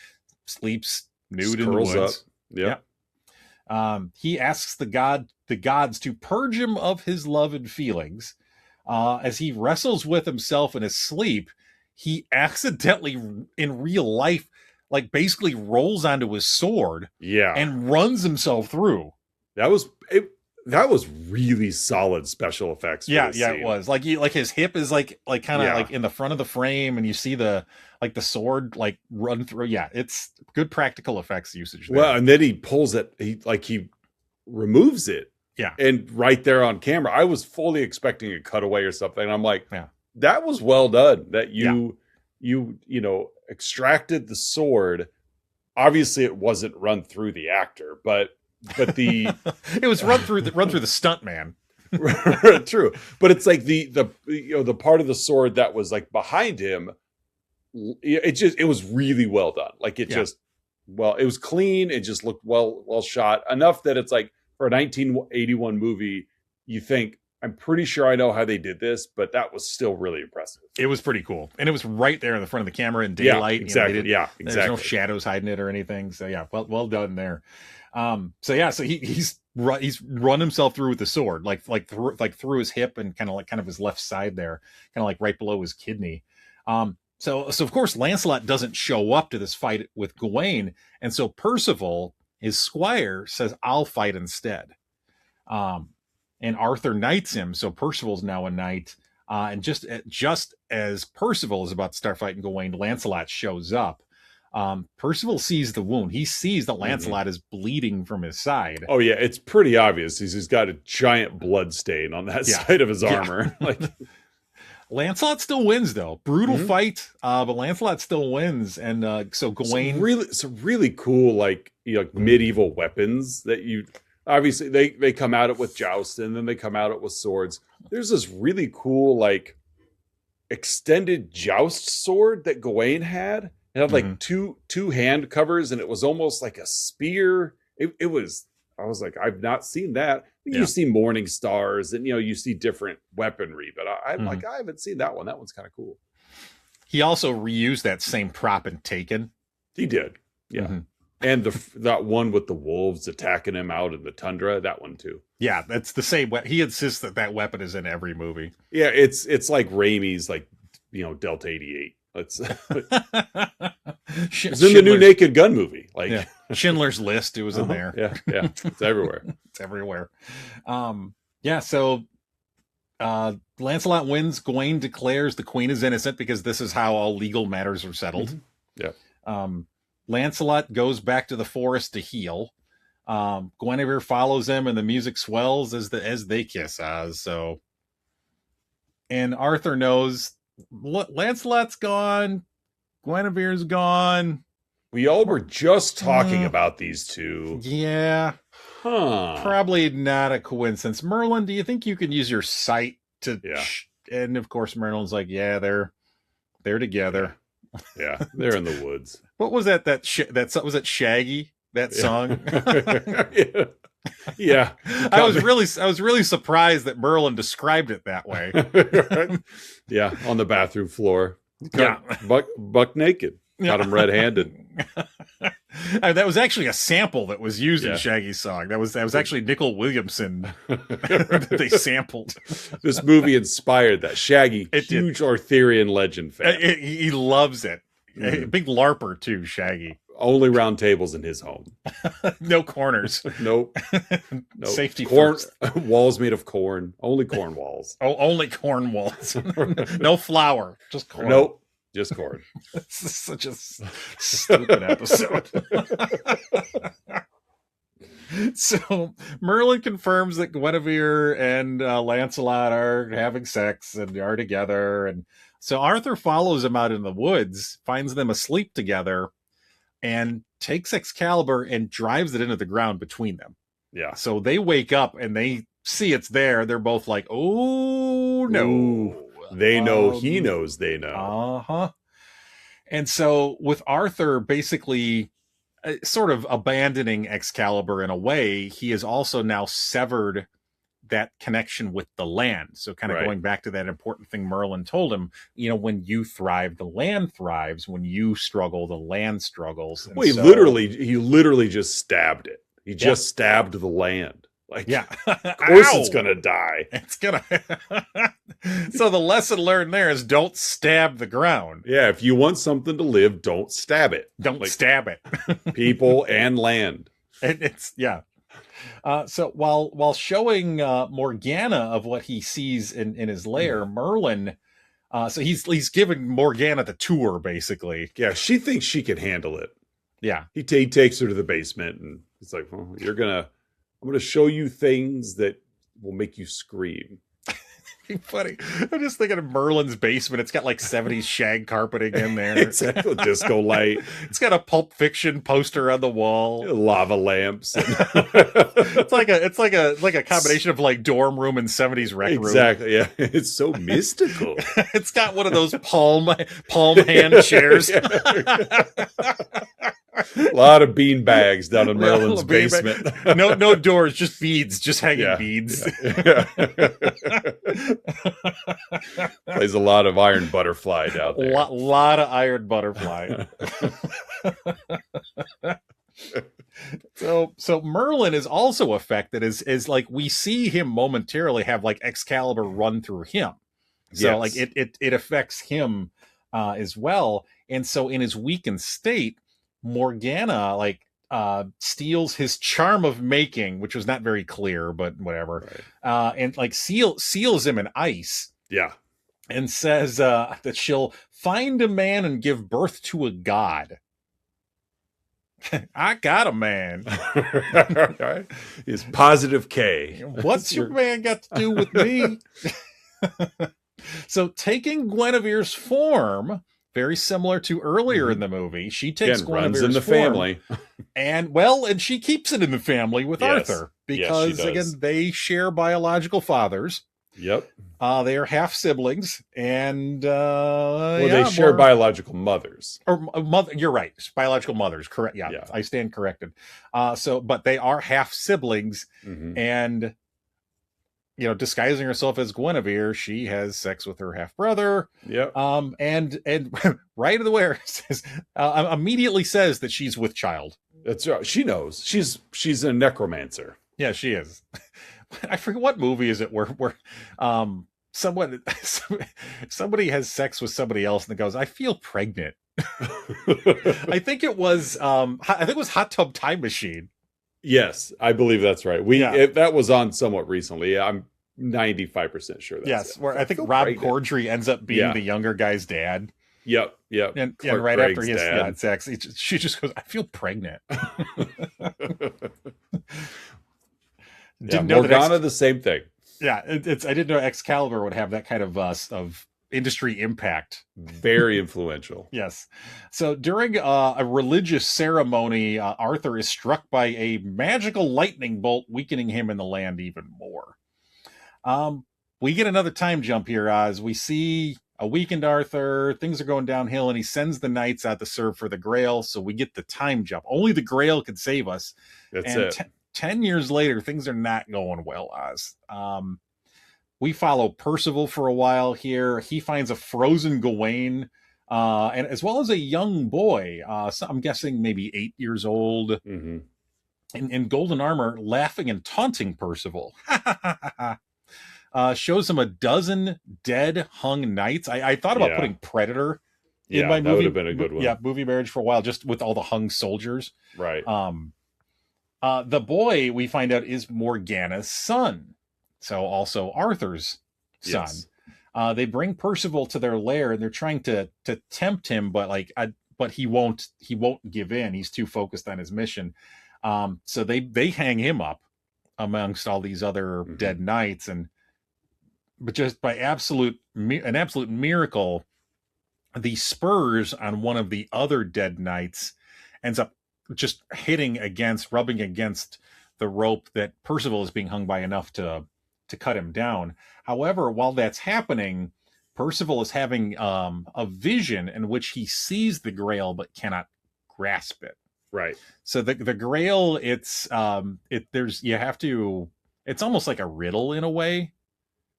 sleeps nude in the woods. Yeah. He asks the gods to purge him of his love and feelings. As he wrestles with himself in his sleep, he accidentally, in real life, basically rolls onto his sword and runs himself through. That was really solid special effects. It was his hip is kind of in the front of the frame and you see the sword run through. Yeah, it's good practical effects usage there. Well, and then he pulls it, he removes it. Yeah. And right there on camera, I was fully expecting a cutaway or something. I'm like, that was well done that you extracted the sword. Obviously it wasn't run through the actor, but the it was run through the stunt man. True. But it's the part of the sword that was behind him, it was really well done. It was clean, it just looked well shot enough that it's for a 1981 movie you think, I'm pretty sure I know how they did this, but that was still really impressive. It was pretty cool. And it was right there in the front of the camera in daylight. Yeah, exactly. There's no shadows hiding it or anything. So yeah, well done there. So he's run himself through with the sword, through his hip and kind of his left side there, kind of right below his kidney. So of course Lancelot doesn't show up to this fight with Gawain. And so Percival, his squire, says, I'll fight instead. And Arthur knights him, so Percival's now a knight. And just as Percival is about to start fighting Gawain, Lancelot shows up. Percival sees the wound. He sees that Lancelot is bleeding from his side. Oh yeah, it's pretty obvious. He's got a giant blood stain on that side of his armor. Lancelot still wins though. Brutal fight, but Lancelot still wins. And so Gawain, some really cool medieval weapons that you. Obviously, they come at it with joust, and then they come at it with swords. There's this really cool, extended joust sword that Gawain had. It had like two hand covers, and it was almost like a spear. It was. I was like, I've not seen that. You see morning stars, and you see different weaponry, but I'm like, I haven't seen that one. That one's kind of cool. He also reused that same prop in Taken. He did, yeah. And that one with the wolves attacking him out in the tundra, that one too. Yeah, that's the same. He insists that weapon is in every movie. Yeah, it's like Raimi's, like, Delta 88. It's in the new Naked Gun movie. Like Schindler's List, it was in there. Yeah, it's everywhere. It's everywhere. So Lancelot wins. Gawain declares the queen is innocent because this is how all legal matters are settled. Yeah. Lancelot goes back to the forest to heal. Guenevere follows him, and the music swells as they kiss. And Arthur knows Lancelot's gone, Guinevere's gone. We all were just talking about these two. Yeah. Probably not a coincidence. Merlin, do you think you can use your sight to? And of course, Merlin's like, yeah, they're together. Yeah, they're in the woods. What was that? Was it Shaggy? That song? Yeah. I was really surprised that Merlin described it that way. Yeah, on the bathroom floor. Buck naked. Got him red-handed. That was actually a sample that was used in Shaggy's song. That was actually Nicol Williamson that they sampled. This movie inspired that. Shaggy, huge Arthurian legend fan. He loves it. A big LARPer too, Shaggy. Only round tables in his home. No corners. Nope. Safety corn first. Walls made of corn. Only corn walls. Oh, only corn walls. No flour. Just corn. Nope. Just corn. This is such a stupid episode. So Merlin confirms that Guenevere and Lancelot are having sex and are together. And so Arthur follows him out in the woods, finds them asleep together, and takes Excalibur and drives it into the ground between them. Yeah. So they wake up and they see it's there. They're both like, oh, no. Ooh, they know he knows they know. Uh-huh. And so with Arthur basically sort of abandoning Excalibur in a way, he has also now severed that connection with the land. So kind of going back to that important thing Merlin told him, when you thrive, the land thrives. When you struggle, the land struggles. And he literally just stabbed it. He just stabbed the land. Like, of course it's going to die. It's going to. So the lesson learned there is don't stab the ground. Yeah. If you want something to live, don't stab it. Don't stab it. People and land. So while showing Morgana of what he sees in his lair, Merlin, so he's giving Morgana the tour basically. Yeah, she thinks she can handle it. Yeah, he takes her to the basement, and it's like, well, I'm gonna show you things that will make you scream. Funny. I'm just thinking of Merlin's basement. It's got like 70s shag carpeting in there. Exactly. Disco light. It's got a Pulp Fiction poster on the wall. Lava lamps. It's like a combination of like dorm room and 70s rec room. Exactly. Yeah. It's so mystical. It's got one of those palm hand chairs. A lot of bean bags down in Merlin's basement. No doors, just beads, just hanging beads. Yeah. Plays a lot of Iron Butterfly down there. Lot of Iron Butterfly. So Merlin is also affected as like we see him momentarily have like Excalibur run through him. So like it affects him as well. And so in his weakened state, Morgana steals his charm of making, which was not very clear, but whatever. Right. And like seals him in ice. Yeah. And says that she'll find a man and give birth to a god. I got a man. Right. It's positive K. What's your man got to do with me? So taking Guinevere's form, very similar to earlier in the movie, she takes runs in the family, and she keeps it in the family with Arthur because again they share biological fathers. Yep. They are half siblings, and they share biological mothers. Or mother. You're right. Biological mothers. Correct. Yeah, I stand corrected. But they are half siblings, and disguising herself as Guenevere, she has sex with her half brother. Yep. And right away says immediately says that she's with child. That's right. She knows. She's a necromancer. Yeah, she is. I forget what movie is it where somebody has sex with somebody else and it goes, I feel pregnant. I think it was Hot Tub Time Machine. Yes, I believe that's right. That was on somewhat recently. Yeah, I'm 95% sure that's it. Where I think Rob Corddry ends up being the younger guy's dad. Yep. And right after his sex, she just goes, I feel pregnant. Didn't know Morgana, the same thing. Yeah, I didn't know Excalibur would have that kind of industry impact. Very influential. Yes. So during a religious ceremony, Arthur is struck by a magical lightning bolt, weakening him in the land even more. We get another time jump here as we see a weakened Arthur. Things are going downhill, and he sends the knights out to serve for the Grail. So we get the time jump. Only the Grail could save us. That's it. 10 years later, things are not going well, Oz. We follow Percival for a while here. He finds a frozen Gawain, and as well as a young boy. So I'm guessing maybe 8 years old, in golden armor, laughing and taunting Percival. Shows him a dozen dead hung knights. I thought about putting Predator in my movie. That would have been a good one. Yeah, movie marriage for a while, just with all the hung soldiers. Right. The boy, we find out, is Morgana's son. So also Arthur's son. Yes. They bring Percival to their lair, and they're trying to tempt him, but he won't give in. He's too focused on his mission. So they hang him up amongst all these other dead knights, but just by an absolute miracle, the spurs on one of the other dead knights ends up just rubbing against the rope that Percival is being hung by enough to cut him down. However, while that's happening, Percival is having a vision in which he sees the Grail but cannot grasp it. Right. So the Grail, it's almost like a riddle in a way.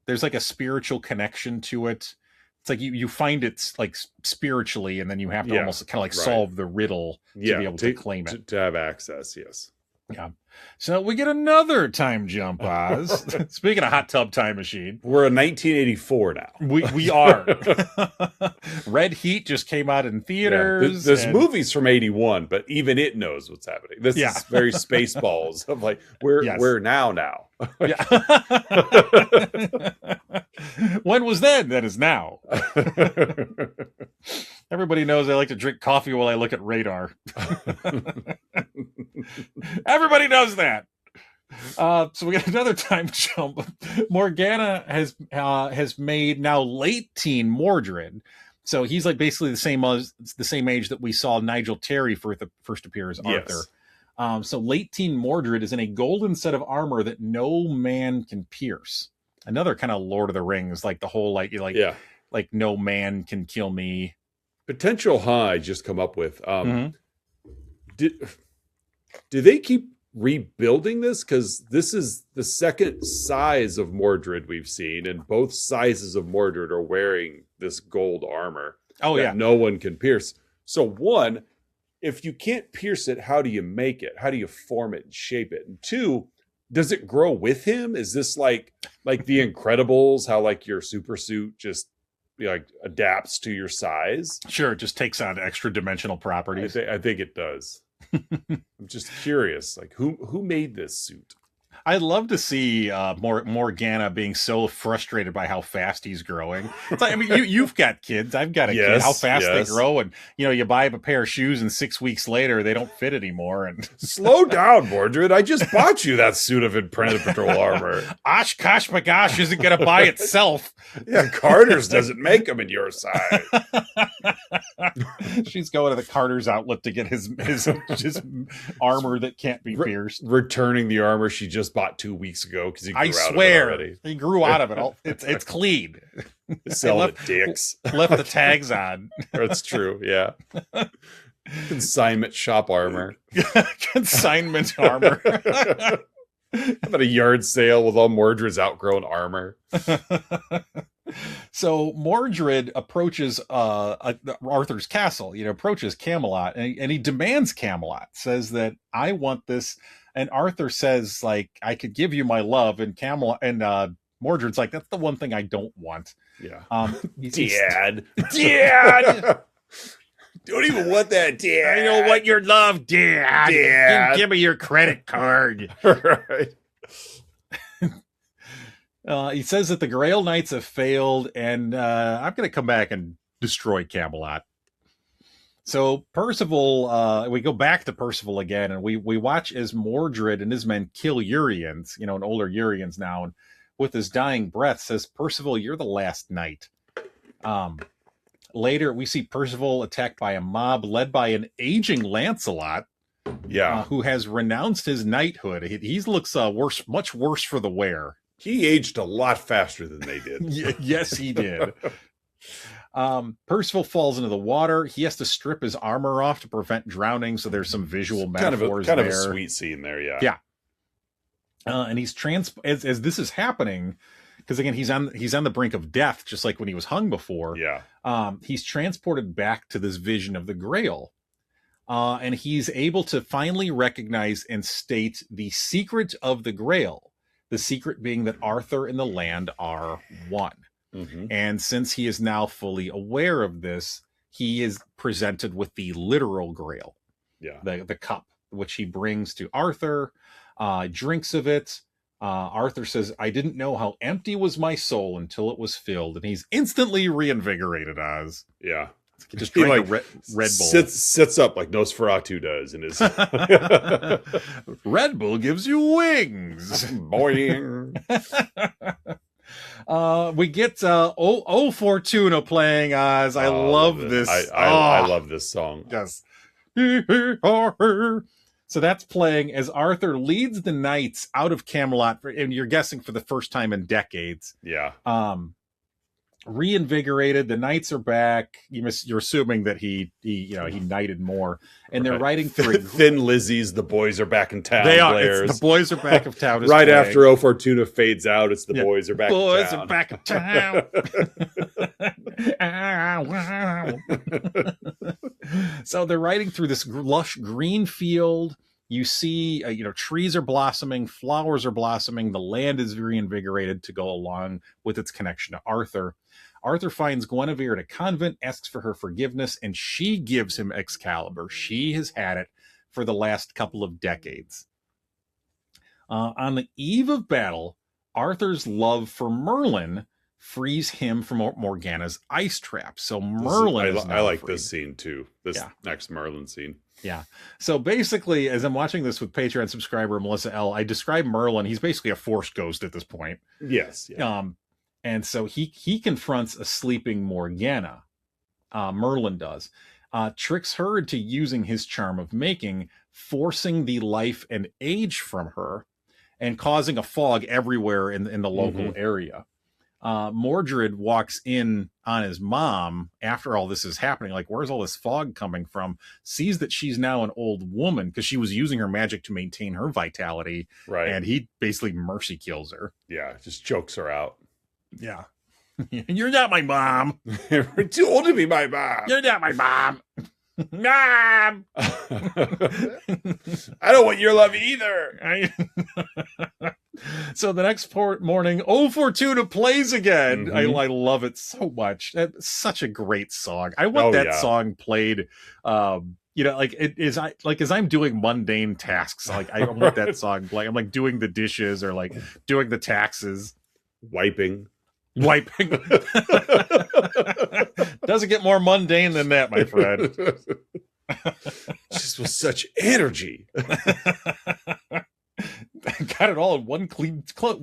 There's like a spiritual connection to it. It's like you find it like spiritually, and then you have to almost kind of like solve the riddle to be able to claim it. To have access, yes. Yeah. So we get another time jump, Oz. Speaking of Hot Tub Time Machine. We're in 1984 now. We are. Red Heat just came out in theaters. Yeah, this movie's from 81, but even it knows what's happening. This is very Spaceballs of like, we're now. Yeah. When was then? That is now. Everybody knows I like to drink coffee while I look at radar. Everybody knows that. So we got another time jump. Morgana has made now late teen Mordred. So he's like basically the same age that we saw Nigel Terry first appear as Arthur. Yes. So late teen Mordred is in a golden set of armor that no man can pierce. Another kind of Lord of the Rings, like the whole like no man can kill me. Potential I just come up with. Do they keep rebuilding this? Because this is the second size of Mordred we've seen, and both sizes of Mordred are wearing this gold armor. No one can pierce. So one, if you can't pierce it, how do you make it? How do you form it and shape it? And two, does it grow with him? Is this like the Incredibles, how like your super suit just like adapts to your size? Sure, it just takes on extra dimensional properties. I think it does. I'm just curious, like who made this suit? I'd love to see Morgana being so frustrated by how fast he's growing. It's like, I mean, you've got kids. I've got a kid. How fast they grow, and you buy a pair of shoes, and 6 weeks later they don't fit anymore. And slow down, Mordred. I just bought you that suit of Imprented Patrol armor. Oshkosh bagosh isn't going to buy itself. Yeah, Carter's doesn't make them in your size. She's going to the Carter's outlet to get his armor that can't be pierced. Returning the armor she just spot 2 weeks ago because he grew I out swear of it already. he grew out of it. It's clean. Selling dicks. Left the tags on. That's true. Yeah. Consignment shop armor. Consignment armor. How about a yard sale with all Mordred's outgrown armor? So Mordred approaches Arthur's castle, approaches Camelot, and he demands Camelot, says that I want this. And Arthur says, like, I could give you my love. And Camelot and Mordred's like, that's the one thing I don't want. Yeah. Dad. Don't even want that, Dad. I don't want your love, Dad. Give me your credit card. Right. He says that the Grail Knights have failed, and I'm going to come back and destroy Camelot. So Percival, we go back to Percival again, and we watch as Mordred and his men kill Urians, an older Urians now, and with his dying breath says, Percival, you're the last knight. Later, we see Percival attacked by a mob led by an aging Lancelot, who has renounced his knighthood. He looks much worse for the wear. He aged a lot faster than they did. Yes, he did. Percival falls into the water. He has to strip his armor off to prevent drowning. So there's some visual metaphors kind of a sweet scene there. Yeah. Yeah. And he's as this is happening, because again, he's on the brink of death, just like when he was hung before. Yeah. He's transported back to this vision of the Grail. And he's able to finally recognize and state the secret of the Grail. The secret being that Arthur and the land are one. Mm-hmm. And since he is now fully aware of this, he is presented with the literal Grail. Yeah. The cup, which he brings to Arthur, drinks of it. Arthur says, I didn't know how empty was my soul until it was filled. And he's instantly reinvigorated, Oz. Yeah. Just drink a Red Bull. Sits up like Nosferatu does in his... Red Bull gives you wings. Boing. We get Fortuna playing, Oz. I love this. I love this song. Yes. So that's playing as Arthur leads the knights out of Camelot, and you're guessing for the first time in decades. Yeah. Reinvigorated, the knights are back. You're assuming that he knighted more, and they're riding through Thin Lizzy's "The Boys Are Back in Town." They are. The Boys Are Back in Town. Is right playing. After Fortuna fades out, it's the Boys Are Back. Boys in Town. Are Back in Town. So they're riding through this lush green field. You see, trees are blossoming, flowers are blossoming. The land is reinvigorated to go along with its connection to Arthur. Arthur finds Guenevere at a convent, asks for her forgiveness, and she gives him Excalibur. She has had it for the last couple of decades. On the eve of battle, Arthur's love for Merlin frees him from Morgana's ice trap. So Merlin I like this scene too. This next Merlin scene. Yeah. So basically, as I'm watching this with Patreon subscriber Melissa L., I describe Merlin. He's basically a force ghost at this point. Yes. Yeah. And so he confronts a sleeping Morgana. Merlin does. Tricks her into using his charm of making, forcing the life and age from her, and causing a fog everywhere in the local area. Mordred walks in on his mom after all this is happening. Like, where's all this fog coming from? Sees that she's now an old woman because she was using her magic to maintain her vitality. Right. And he basically mercy kills her. Yeah. Just chokes her out. Yeah. You're not my mom. You're too old to be my mom. You're not my mom. Mom. I don't want your love either. So the next morning, Fortuna plays again. I love it so much. That's such a great song. I want that song played. Like it is. As I'm doing mundane tasks, like I want that song. Like I'm like doing the dishes or like doing the taxes, wiping. Doesn't get more mundane than that, my friend. Just with such energy. Got it all in one clean stroke.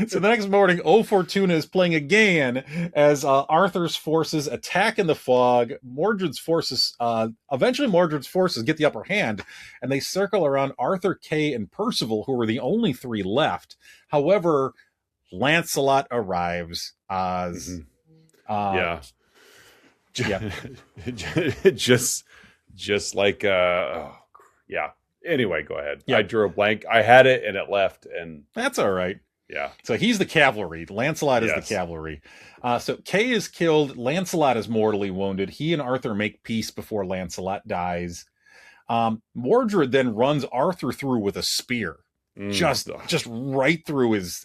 So the next morning, Fortuna is playing again as Arthur's forces attack in the fog. Eventually Mordred's forces get the upper hand, and they circle around Arthur, Kay, and Percival, who were the only three left. However, Lancelot arrives. Yeah. just like yeah. Anyway, go ahead. Yeah. I drew a blank. I had it and it left, and that's all right. Yeah. So he's the cavalry. Lancelot is the cavalry. So Kay is killed. Lancelot is mortally wounded. He and Arthur make peace before Lancelot dies. Mordred then runs Arthur through with a spear. Just right through his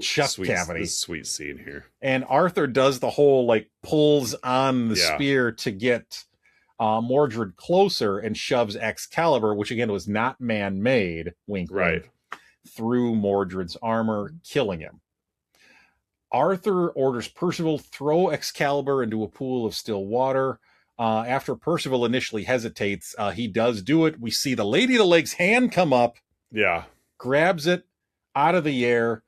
chest cavity. This sweet scene here. And Arthur does the whole like pulls on the spear to get Mordred closer and shoves Excalibur, which again was not man-made, wink, wink, through Mordred's armor, killing him. Arthur orders Percival throw Excalibur into a pool of still water. After Percival initially hesitates, he does do it. We see the Lady of the Lake's hand come up. Yeah. Grabs it out of the air.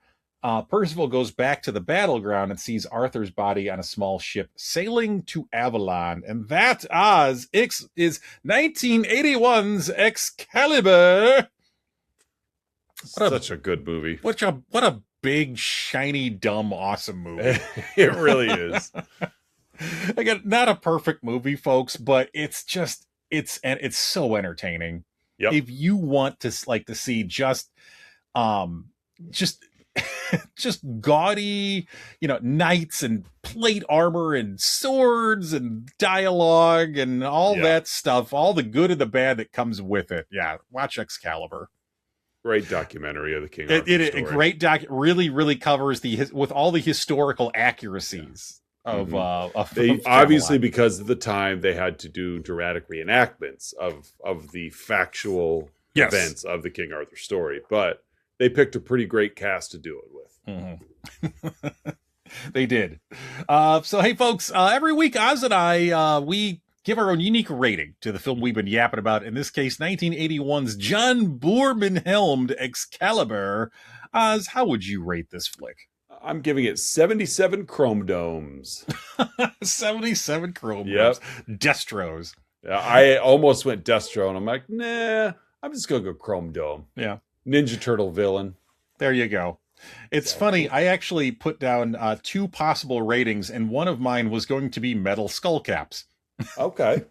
Percival goes back to the battleground and sees Arthur's body on a small ship sailing to Avalon. And that is 1981's Excalibur. Such a good movie. What a big, shiny, dumb, awesome movie. It really is. Again, not a perfect movie, folks, but it's so entertaining. Yep. If you want to see just gaudy, knights and plate armor and swords and dialogue and all that stuff, all the good and the bad that comes with it. Yeah, watch Excalibur. Great documentary of the King Arthur story. A great really, really covers with all the historical accuracies of obviously, because of the time, they had to do dramatic reenactments of the factual events of the King Arthur story, but they picked a pretty great cast to do it with. Mm-hmm. They did. So hey folks, every week Oz and I we give our own unique rating to the film we've been yapping about, in this case 1981's John Boorman helmed Excalibur. Oz, how would you rate this flick? I'm giving it 77 chrome domes. 77 chrome domes. Destros. I almost went Destro, and I'm like, nah, I'm just going to go chrome dome. Yeah. Ninja Turtle villain. There you go. It's funny. I actually put down two possible ratings, and one of mine was going to be metal skull caps. Okay.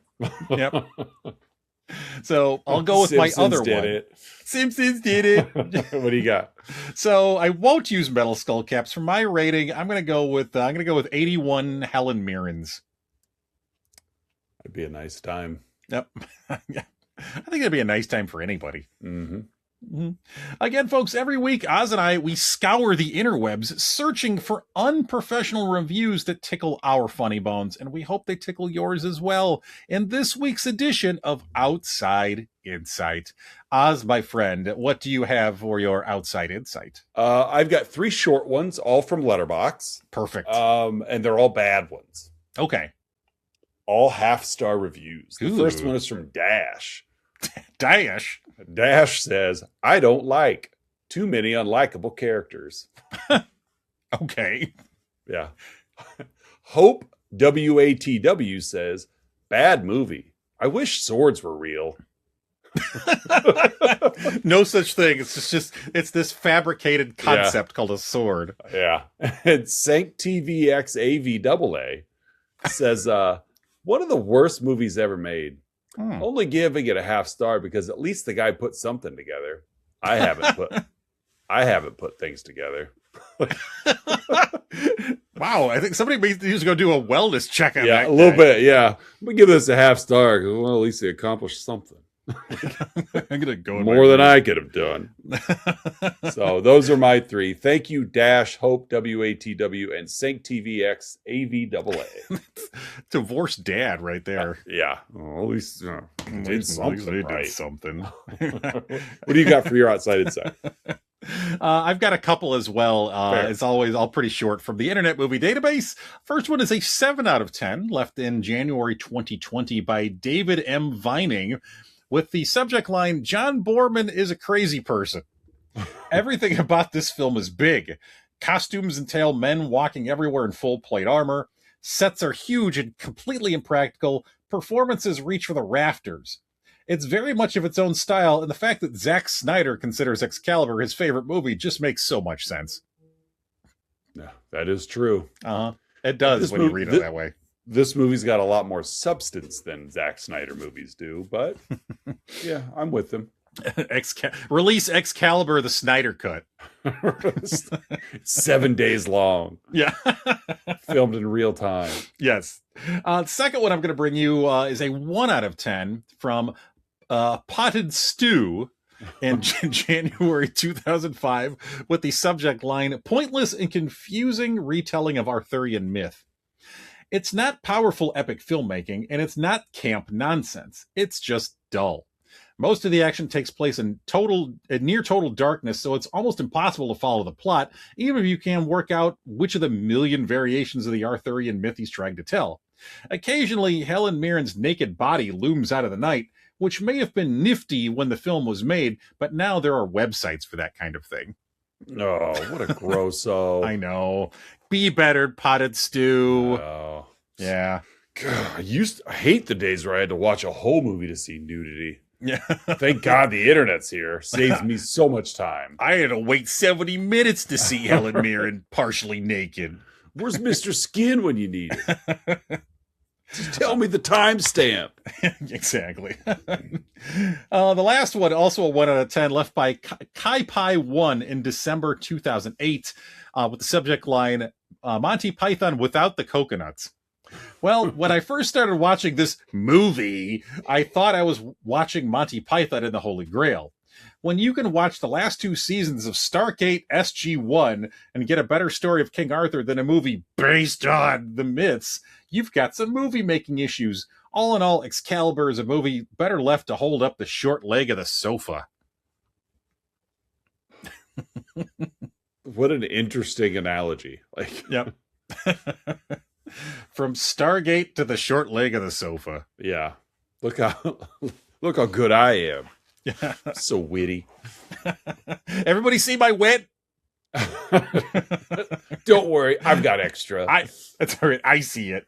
Yep. So I'll go with my other one. Simpsons did it. What do you got? So I won't use metal skull caps for my rating. I'm going to go with 81 Helen Mirrens. It'd be a nice time. Yep. Yeah. I think it'd be a nice time for anybody. Mm-hmm. Mm-hmm. Again, folks, every week, Oz and I, we scour the interwebs searching for unprofessional reviews that tickle our funny bones, and we hope they tickle yours as well in this week's edition of Outside Insight. Oz, my friend, what do you have for your Outside Insight? I've got 3 short ones, all from Letterboxd. Perfect. And they're all bad ones. Okay. All half-star reviews. The Ooh. first one is from Dash. Dash? Dash says, I don't like too many unlikable characters. Okay. Yeah. Hope WATW says, bad movie. I wish swords were real. No such thing. It's this fabricated concept called a sword. Yeah. And Sank TVX AVAA says, one of the worst movies ever made. Only giving it a half star because at least the guy put something together. I haven't put things together. Wow, I think somebody was going to do a wellness check on that. Yeah, a little bit. Yeah, I'm gonna give this a half star because at least he accomplished something. I'm gonna go more than I could have done. So those are my 3. Thank you, Dash, Hope, WATW, and Sync TVX AVAA. Divorced dad right there. Yeah. Well, at least did something. What do you got for your Outside Insight? I've got a couple as well. It's always all pretty short from the Internet Movie Database. First one is a 7 out of 10, left in January 2020 by David M. Vining, with the subject line, John Boorman is a crazy person. Everything about this film is big. Costumes entail men walking everywhere in full plate armor. Sets are huge and completely impractical. Performances reach for the rafters. It's very much of its own style, and the fact that Zack Snyder considers Excalibur his favorite movie just makes so much sense. Yeah, that is true. It does when you read it that way. This movie's got a lot more substance than Zack Snyder movies do, but yeah, I'm with them. Release Excalibur, the Snyder cut. 7 days long. Yeah. Filmed in real time. Yes. The second one I'm going to bring you is a 1 out of 10 from Potted Stew in January 2005 with the subject line, "Pointless and confusing retelling of Arthurian myth." It's not powerful epic filmmaking, and it's not camp nonsense. It's just dull. Most of the action takes place in near total darkness, so it's almost impossible to follow the plot, even if you can work out which of the million variations of the Arthurian myth he's trying to tell. Occasionally, Helen Mirren's naked body looms out of the night, which may have been nifty when the film was made, but now there are websites for that kind of thing. Oh, what a grosso. I know. Be better, Potted Stew. Oh. Yeah. God, I hate the days where I had to watch a whole movie to see nudity. Yeah. Thank God the internet's here. Saves me so much time. I had to wait 70 minutes to see Helen Mirren partially naked. Where's Mr. Skin when you need it? Just tell me the timestamp. Exactly. The last one, also a 1 out of 10, left by Kai Pai 1 in December 2008 with the subject line, Monty Python without the coconuts. Well, when I first started watching this movie, I thought I was watching Monty Python and the Holy Grail. When you can watch the last 2 seasons of Stargate SG-1 and get a better story of King Arthur than a movie based on the myths, you've got some movie-making issues. All in all, Excalibur is a movie better left to hold up the short leg of the sofa. What an interesting analogy. Yep. From Stargate to the short leg of the sofa. Yeah. Look how good I am. Yeah. So witty. Everybody see my wit? Don't worry, I've got extra. That's all right. I see it.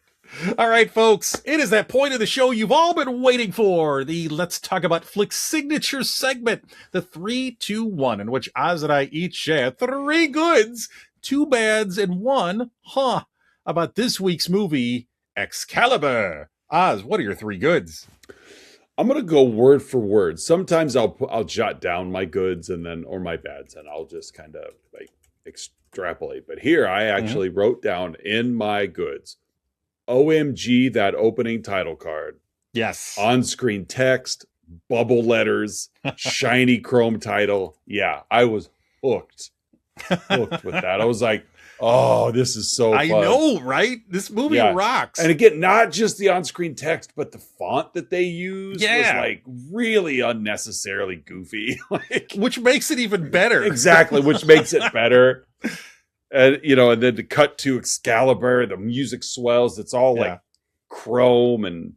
All right, folks. It is that point of the show you've all been waiting for. The Let's Talk About Flicks signature segment. The 3, 2, 1, in which Oz and I each share 3 goods, 2 bads, and 1 about this week's movie, Excalibur. Oz, what are your 3 goods? I'm going to go word for word. Sometimes I'll jot down my goods or my bads, and I'll just kind of extrapolate. But here I actually wrote down in my goods, OMG, that opening title card. Yes. On-screen text, bubble letters, shiny chrome title. Yeah, I was hooked with that. I was like, oh, this is so fun. I know, right? This movie rocks. And again, not just the on-screen text, but the font that they use was really unnecessarily goofy. Which makes it even better. Exactly, which makes it better. And and then to cut to Excalibur, the music swells. It's all like chrome and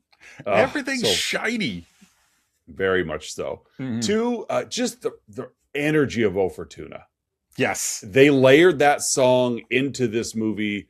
everything's shiny. Very much so. Mm-hmm. 2, just the energy of O Fortuna. Yes. They layered that song into this movie.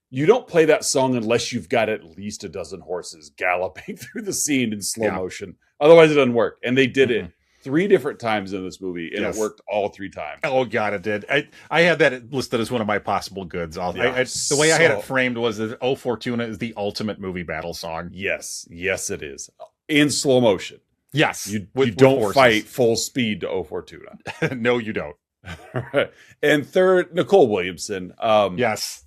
You don't play that song unless you've got at least a dozen horses galloping through the scene in slow motion. Otherwise, it doesn't work. And they did it 3 different times in this movie, and it worked all 3 times. Oh, God, it did. I had that listed as one of my possible goods. The way I had it framed was that O Fortuna is the ultimate movie battle song. Yes. Yes, it is. In slow motion. Yes. You don't fight full speed to O Fortuna. No, you don't. Right. And 3rd, Nicol Williamson. Yes.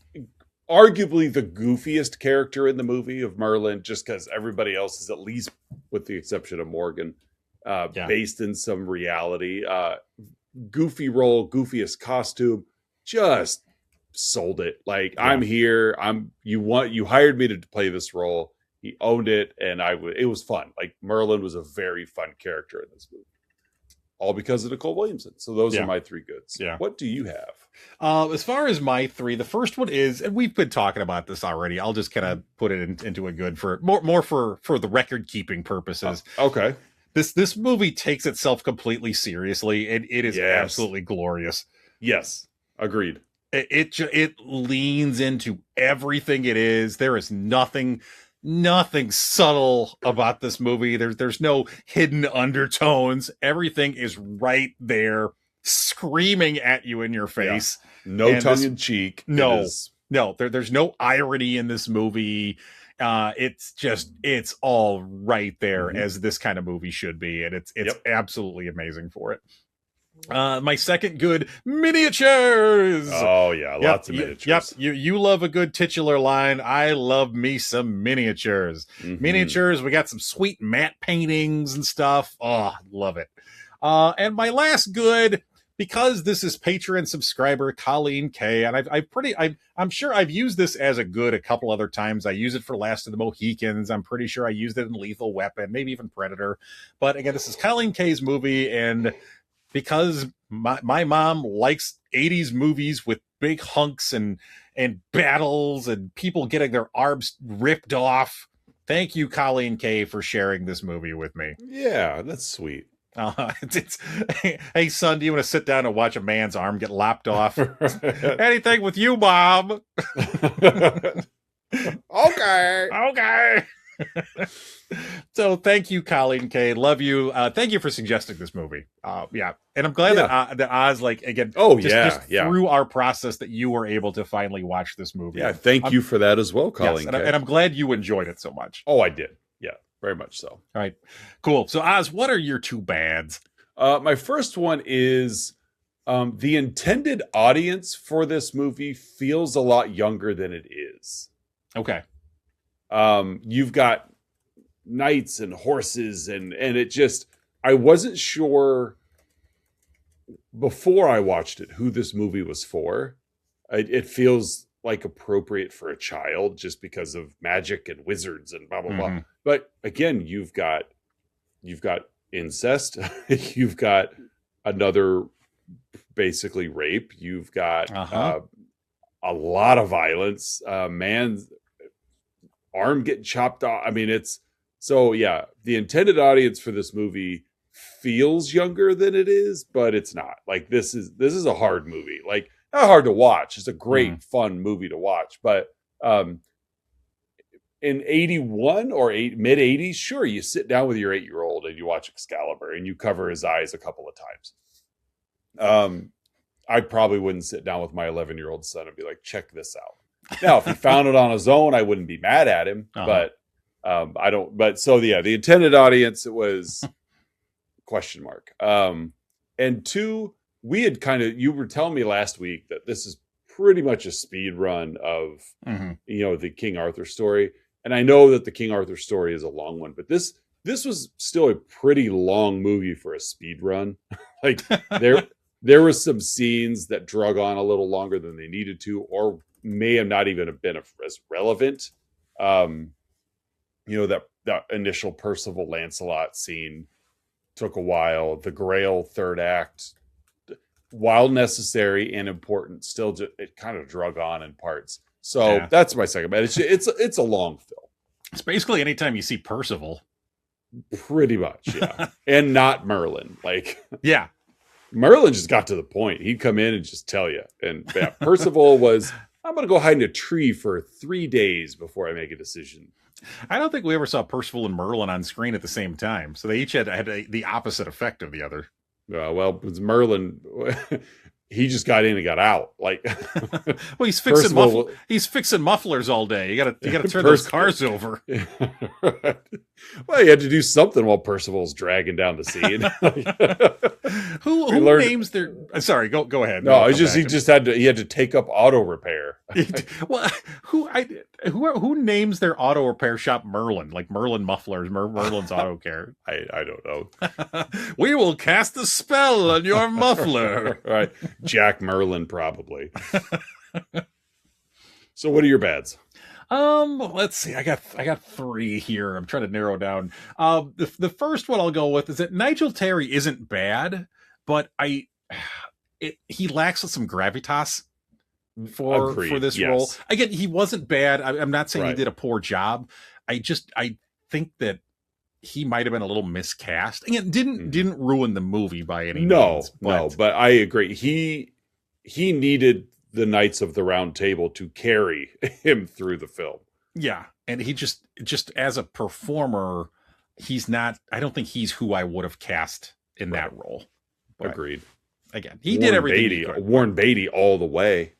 Arguably the goofiest character in the movie of Merlin, just because everybody else is, at least with the exception of Morgan, based in some reality. Goofy role, goofiest costume, just sold it. I'm here. You hired me to play this role. He owned it, and it was fun. Merlin was a very fun character in this movie. All because of Nicol Williamson. So those are my 3 goods. Yeah. What do you have? As far as my 3, the first one is, and we've been talking about this already, I'll just kind of put it into a good for more for the record keeping purposes. Okay. This movie takes itself completely seriously, and it is absolutely glorious. Yes, agreed. It leans into everything it is. There is nothing subtle about this movie. There's no hidden undertones. Everything is right there, screaming at you in your face. Yeah. No tongue in cheek. No. There's no irony in this movie. It's all right there as this kind of movie should be, and it's absolutely amazing for it. My second good, miniatures. Oh yeah, lots of miniatures. You love a good titular line. I love me some miniatures. Miniatures. We got some sweet matte paintings and stuff. Oh, love it. And my last good, because this is patron subscriber Colleen K, and I'm sure I've used this as a good a couple other times. I use it for Last of the Mohicans. I'm pretty sure I used it in Lethal Weapon, maybe even Predator. But again, this is Colleen K's movie, and because my mom likes 80s movies with big hunks and battles and people getting their arms ripped off. Thank you, Colleen K, for sharing this movie with me. Yeah, that's sweet. Hey, son, do you want to sit down and watch a man's arm get lopped off? Anything with you, Mom. Okay. So thank you, Colleen K. Love you. Thank you for suggesting this movie. And I'm glad that Oz, like, again, through our process that you were able to finally watch this movie. Yeah, thank you for that as well, Colleen K. And I'm glad you enjoyed it so much. Oh, I did. Yeah, very much so. All right, cool. So Oz, what are your two bads? My first one is the intended audience for this movie feels a lot younger than it is. Okay. You've got knights and horses and it just, I wasn't sure before I watched it who this movie was for. It feels like appropriate for a child just because of magic and wizards and blah blah blah. But again, you've got incest, you've got another basically rape, you've got a lot of violence, man's arm getting chopped off. I mean, the intended audience for this movie feels younger than it is, but it's not. Like, this is a hard movie. Like, not hard to watch. It's a great, fun movie to watch. But in 81 or mid 80s, sure, you sit down with your 8-year-old and you watch Excalibur and you cover his eyes a couple of times. I probably wouldn't sit down with my 11-year-old son and be like, check this out. Now, if he found it on his own, I wouldn't be mad at him, but I don't. But so the intended audience, it was question mark. And two, we had you were telling me last week that this is pretty much a speed run of the King Arthur story, and I know that the King Arthur story is a long one, but this was still a pretty long movie for a speed run. Like there were some scenes that drug on a little longer than they needed to, or may have not even have been as relevant. That initial Percival Lancelot scene took a while. The Grail third act, while necessary and important, still it kind of drug on in parts. So that's my second bad. It's a long film. It's basically anytime you see Percival. Pretty much, yeah. And not Merlin. Like, yeah. Merlin just got to the point. He'd come in and just tell you. And Percival was, I'm going to go hide in a tree for 3 days before I make a decision. I don't think we ever saw Percival and Merlin on screen at the same time. So they each had the opposite effect of the other. Well, it was Merlin. He just got in and got out. Like, well, he's fixing mufflers all day. You got to turn those cars over. Right. Well, you had to do something while Percival's dragging down the scene. Who names their? Sorry, go ahead. No, he had to take up auto repair. Well, who names their auto repair shop Merlin? Like Merlin Mufflers, Merlin's Auto Care. I don't know. We will cast a spell on your muffler. Right. Jack Merlin, probably. So what are your bads? Let's see. I got 3 here. I'm trying to narrow down. The first one I'll go with is that Nigel Terry isn't bad, but he lacks some gravitas for this role. Again, he wasn't bad. I'm not saying he did a poor job. I think that he might have been a little miscast. And it didn't ruin the movie by any means. No, but I agree. He needed the Knights of the Round Table to carry him through the film. Yeah, and he just as a performer, he's not. I don't think he's who I would have cast in that role. But agreed. Again, he did everything. Warren Beatty all the way.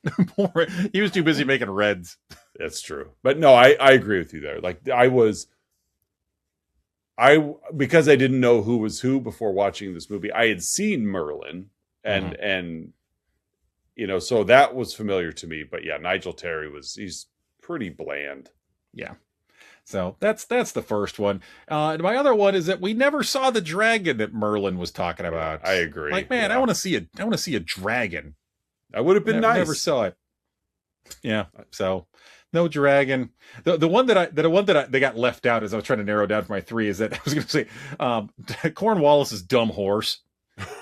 He was too busy making Reds. That's true. But no, I agree with you there. Like because I didn't know who was who before watching this movie, I had seen Merlin and so that was familiar to me. But yeah, Nigel Terry he's pretty bland. Yeah. So that's the first one. And my other one is that we never saw the dragon that Merlin was talking about. I agree. Like, man, I want to see a dragon. That would have been nice. Never saw it. Yeah. So no dragon. The one that they got left out as I was trying to narrow down for my three is that I was going to say Cornwallis's dumb horse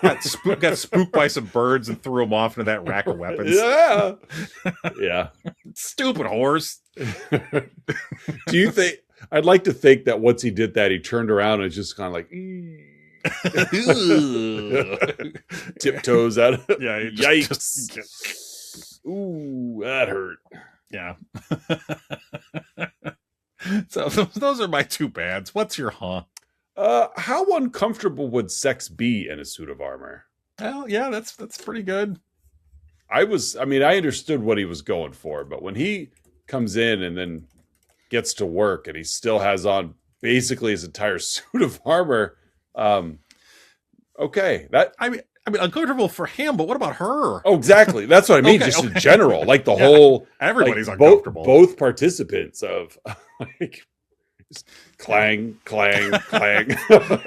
got spooked by some birds and threw him off into that rack of weapons. Yeah. Yeah. Stupid horse. Do you think? I'd like to think that once he did that, he turned around and just kind of like tiptoes out. Yeah. Yikes. Ooh, that hurt. Yeah. So those are my two bads. What's your how uncomfortable would sex be in a suit of armor? Well, yeah, that's pretty good. I understood what he was going for, but when he comes in and then gets to work and he still has on basically his entire suit of armor, okay. I mean uncomfortable for him, but what about her? Oh, exactly. That's what I mean. In general, like the whole everybody's uncomfortable. Both participants of like clang, clang, clang.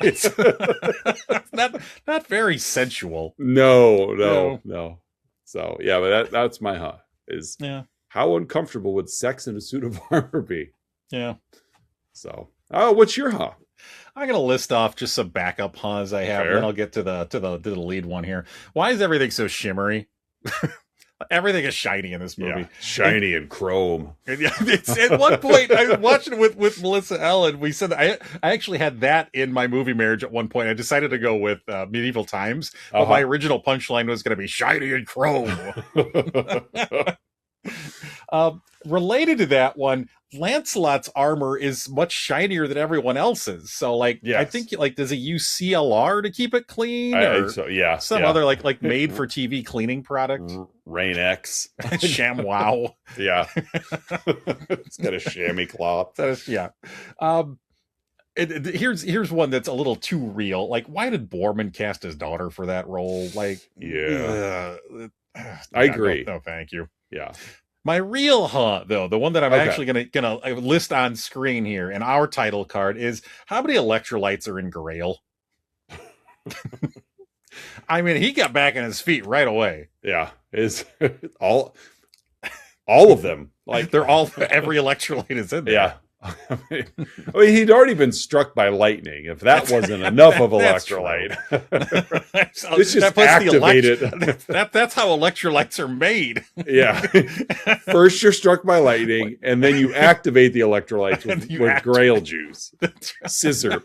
It's not very sensual. No. So yeah, but that's my is how uncomfortable would sex in a suit of armor be? Yeah. So what's your I'm gonna list off just some backup haws I have, and then I'll get to the lead one here. Why is everything so shimmery? Everything is shiny in this movie. Yeah, shiny and chrome. It's, at one point, I was watching it with Melissa Ellen. We said that I actually had that in my movie marriage at one point. I decided to go with Medieval Times, but my original punchline was going to be shiny and chrome. Related to that one, Lancelot's armor is much shinier than everyone else's. So, like, I think, like, does he use CLR to keep it clean? I think so, yeah. Some other, like made-for-TV cleaning product? Rain X. ShamWow. Yeah. It's got a chamois cloth. Yeah. Here's one that's a little too real. Like, why did Boorman cast his daughter for that role? Like, yeah. I agree. No, thank you. Yeah. My real though, the one that I'm actually gonna list on screen here in our title card is how many electrolytes are in Grail? I mean, he got back on his feet right away. Yeah, is all of them. Like they're all every electrolyte is in there. Yeah. I mean, he'd already been struck by lightning. If that wasn't enough of electrolyte, it's just activated. That's how electrolytes are made. Yeah. First, you're struck by lightning, and then you activate the electrolytes with Grail juice. Scissor.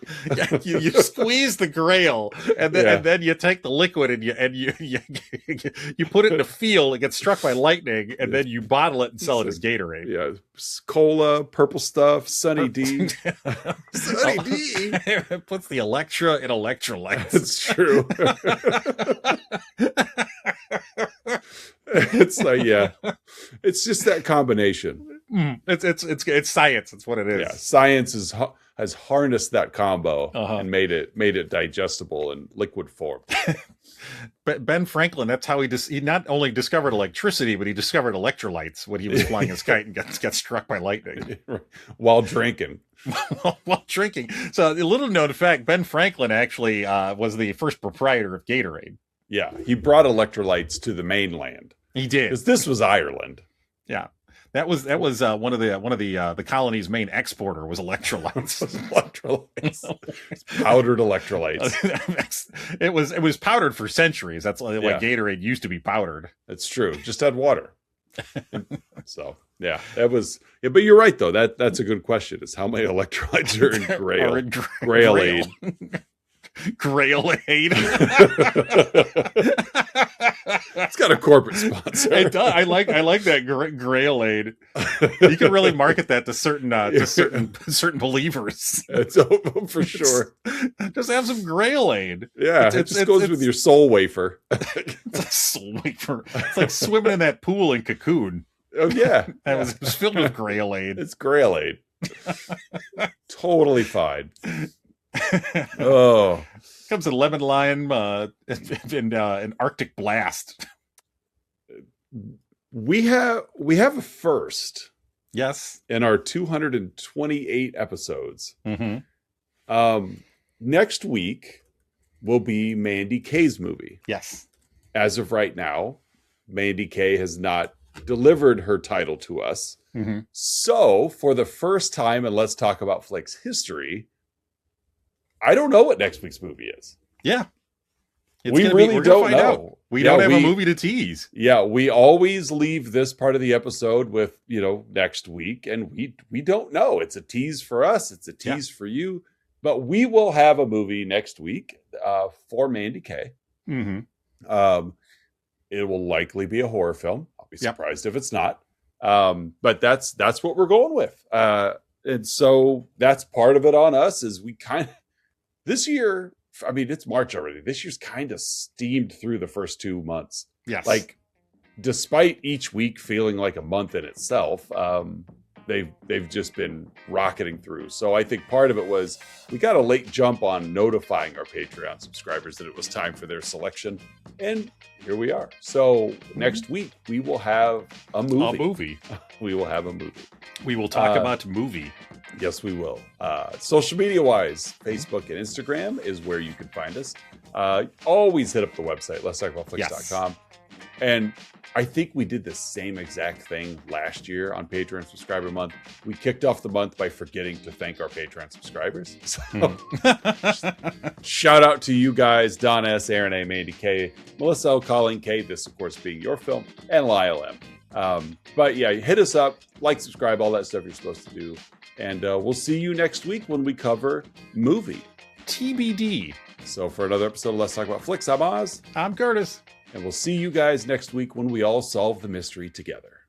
You squeeze the Grail, and then you take the liquid and you put it in a field. It gets struck by lightning, and then you bottle it and sell it as Gatorade. Yeah, cola, purple stuff. Sunny D. Sunny D. It puts the Electra in electrolytes. That's true. It's like, yeah. It's just that combination. It's science. It's what it is. Yeah, science has harnessed that combo and made it digestible in liquid form. But Ben Franklin, that's how he not only discovered electricity, but he discovered electrolytes when he was flying his kite and got struck by lightning while drinking. While drinking. So a little known fact: Ben Franklin actually was the first proprietor of Gatorade. Yeah, he brought electrolytes to the mainland. He did, because this was Ireland. Yeah. That was one of the colony's main exporter was electrolytes. Powdered electrolytes. It was powdered for centuries. That's like Gatorade used to be powdered. That's true. Just add water. So yeah, that was. Yeah, but you're right though. That's a good question. Is how many electrolytes are in Grail? Grail aid. Grail aid. It's got a corporate sponsor. It does. I like that Grail aid. You can really market that to certain believers. It's for sure. Just have some Grail aid. Yeah, it just goes with your soul wafer. It's a soul wafer. It's like swimming in that pool in Cocoon. Oh yeah, It was filled with Grail aid. It's Grail aid. Totally fine. Oh, comes in lemon lime and Arctic blast. We have a first. Yes, in our 228 episodes. Mm-hmm. Next week will be Mandy Kay's movie. Yes. As of right now, Mandy Kay has not delivered her title to us. Mm-hmm. So, for the first time in Let's Talk About Flicks history, I don't know what next week's movie is. Yeah. We really don't know. We don't have a movie to tease. Yeah, we always leave this part of the episode with, next week, and we don't know. It's a tease for us. It's a tease for you. But we will have a movie next week for Mandy Kay. Mm-hmm. It will likely be a horror film. I'll be surprised if it's not. But that's what we're going with. And so that's part of it on us is we kind of, this year, I mean, it's March already. This year's kind of steamed through the first 2 months. Yes. Like, despite each week feeling like a month in itself, they've just been rocketing through. So I think part of it was we got a late jump on notifying our Patreon subscribers that it was time for their selection. And here we are. So next week, we will have a movie. We will have a movie. We will talk about movie. Yes, we will. Social media-wise, Facebook and Instagram is where you can find us. Always hit up the website, letstalkaboutflix.com. And I think we did the same exact thing last year on Patreon Subscriber Month. We kicked off the month by forgetting to thank our Patreon subscribers. So, shout out to you guys, Don S., Aaron A., Mandy K., Melissa O., Colleen K., this, of course, being your film, and Lyle M. But yeah, hit us up, like, subscribe, all that stuff you're supposed to do. And we'll see you next week when we cover movie. TBD. So for another episode of Let's Talk About Flicks, I'm Oz. I'm Curtis. And we'll see you guys next week when we all solve the mystery together.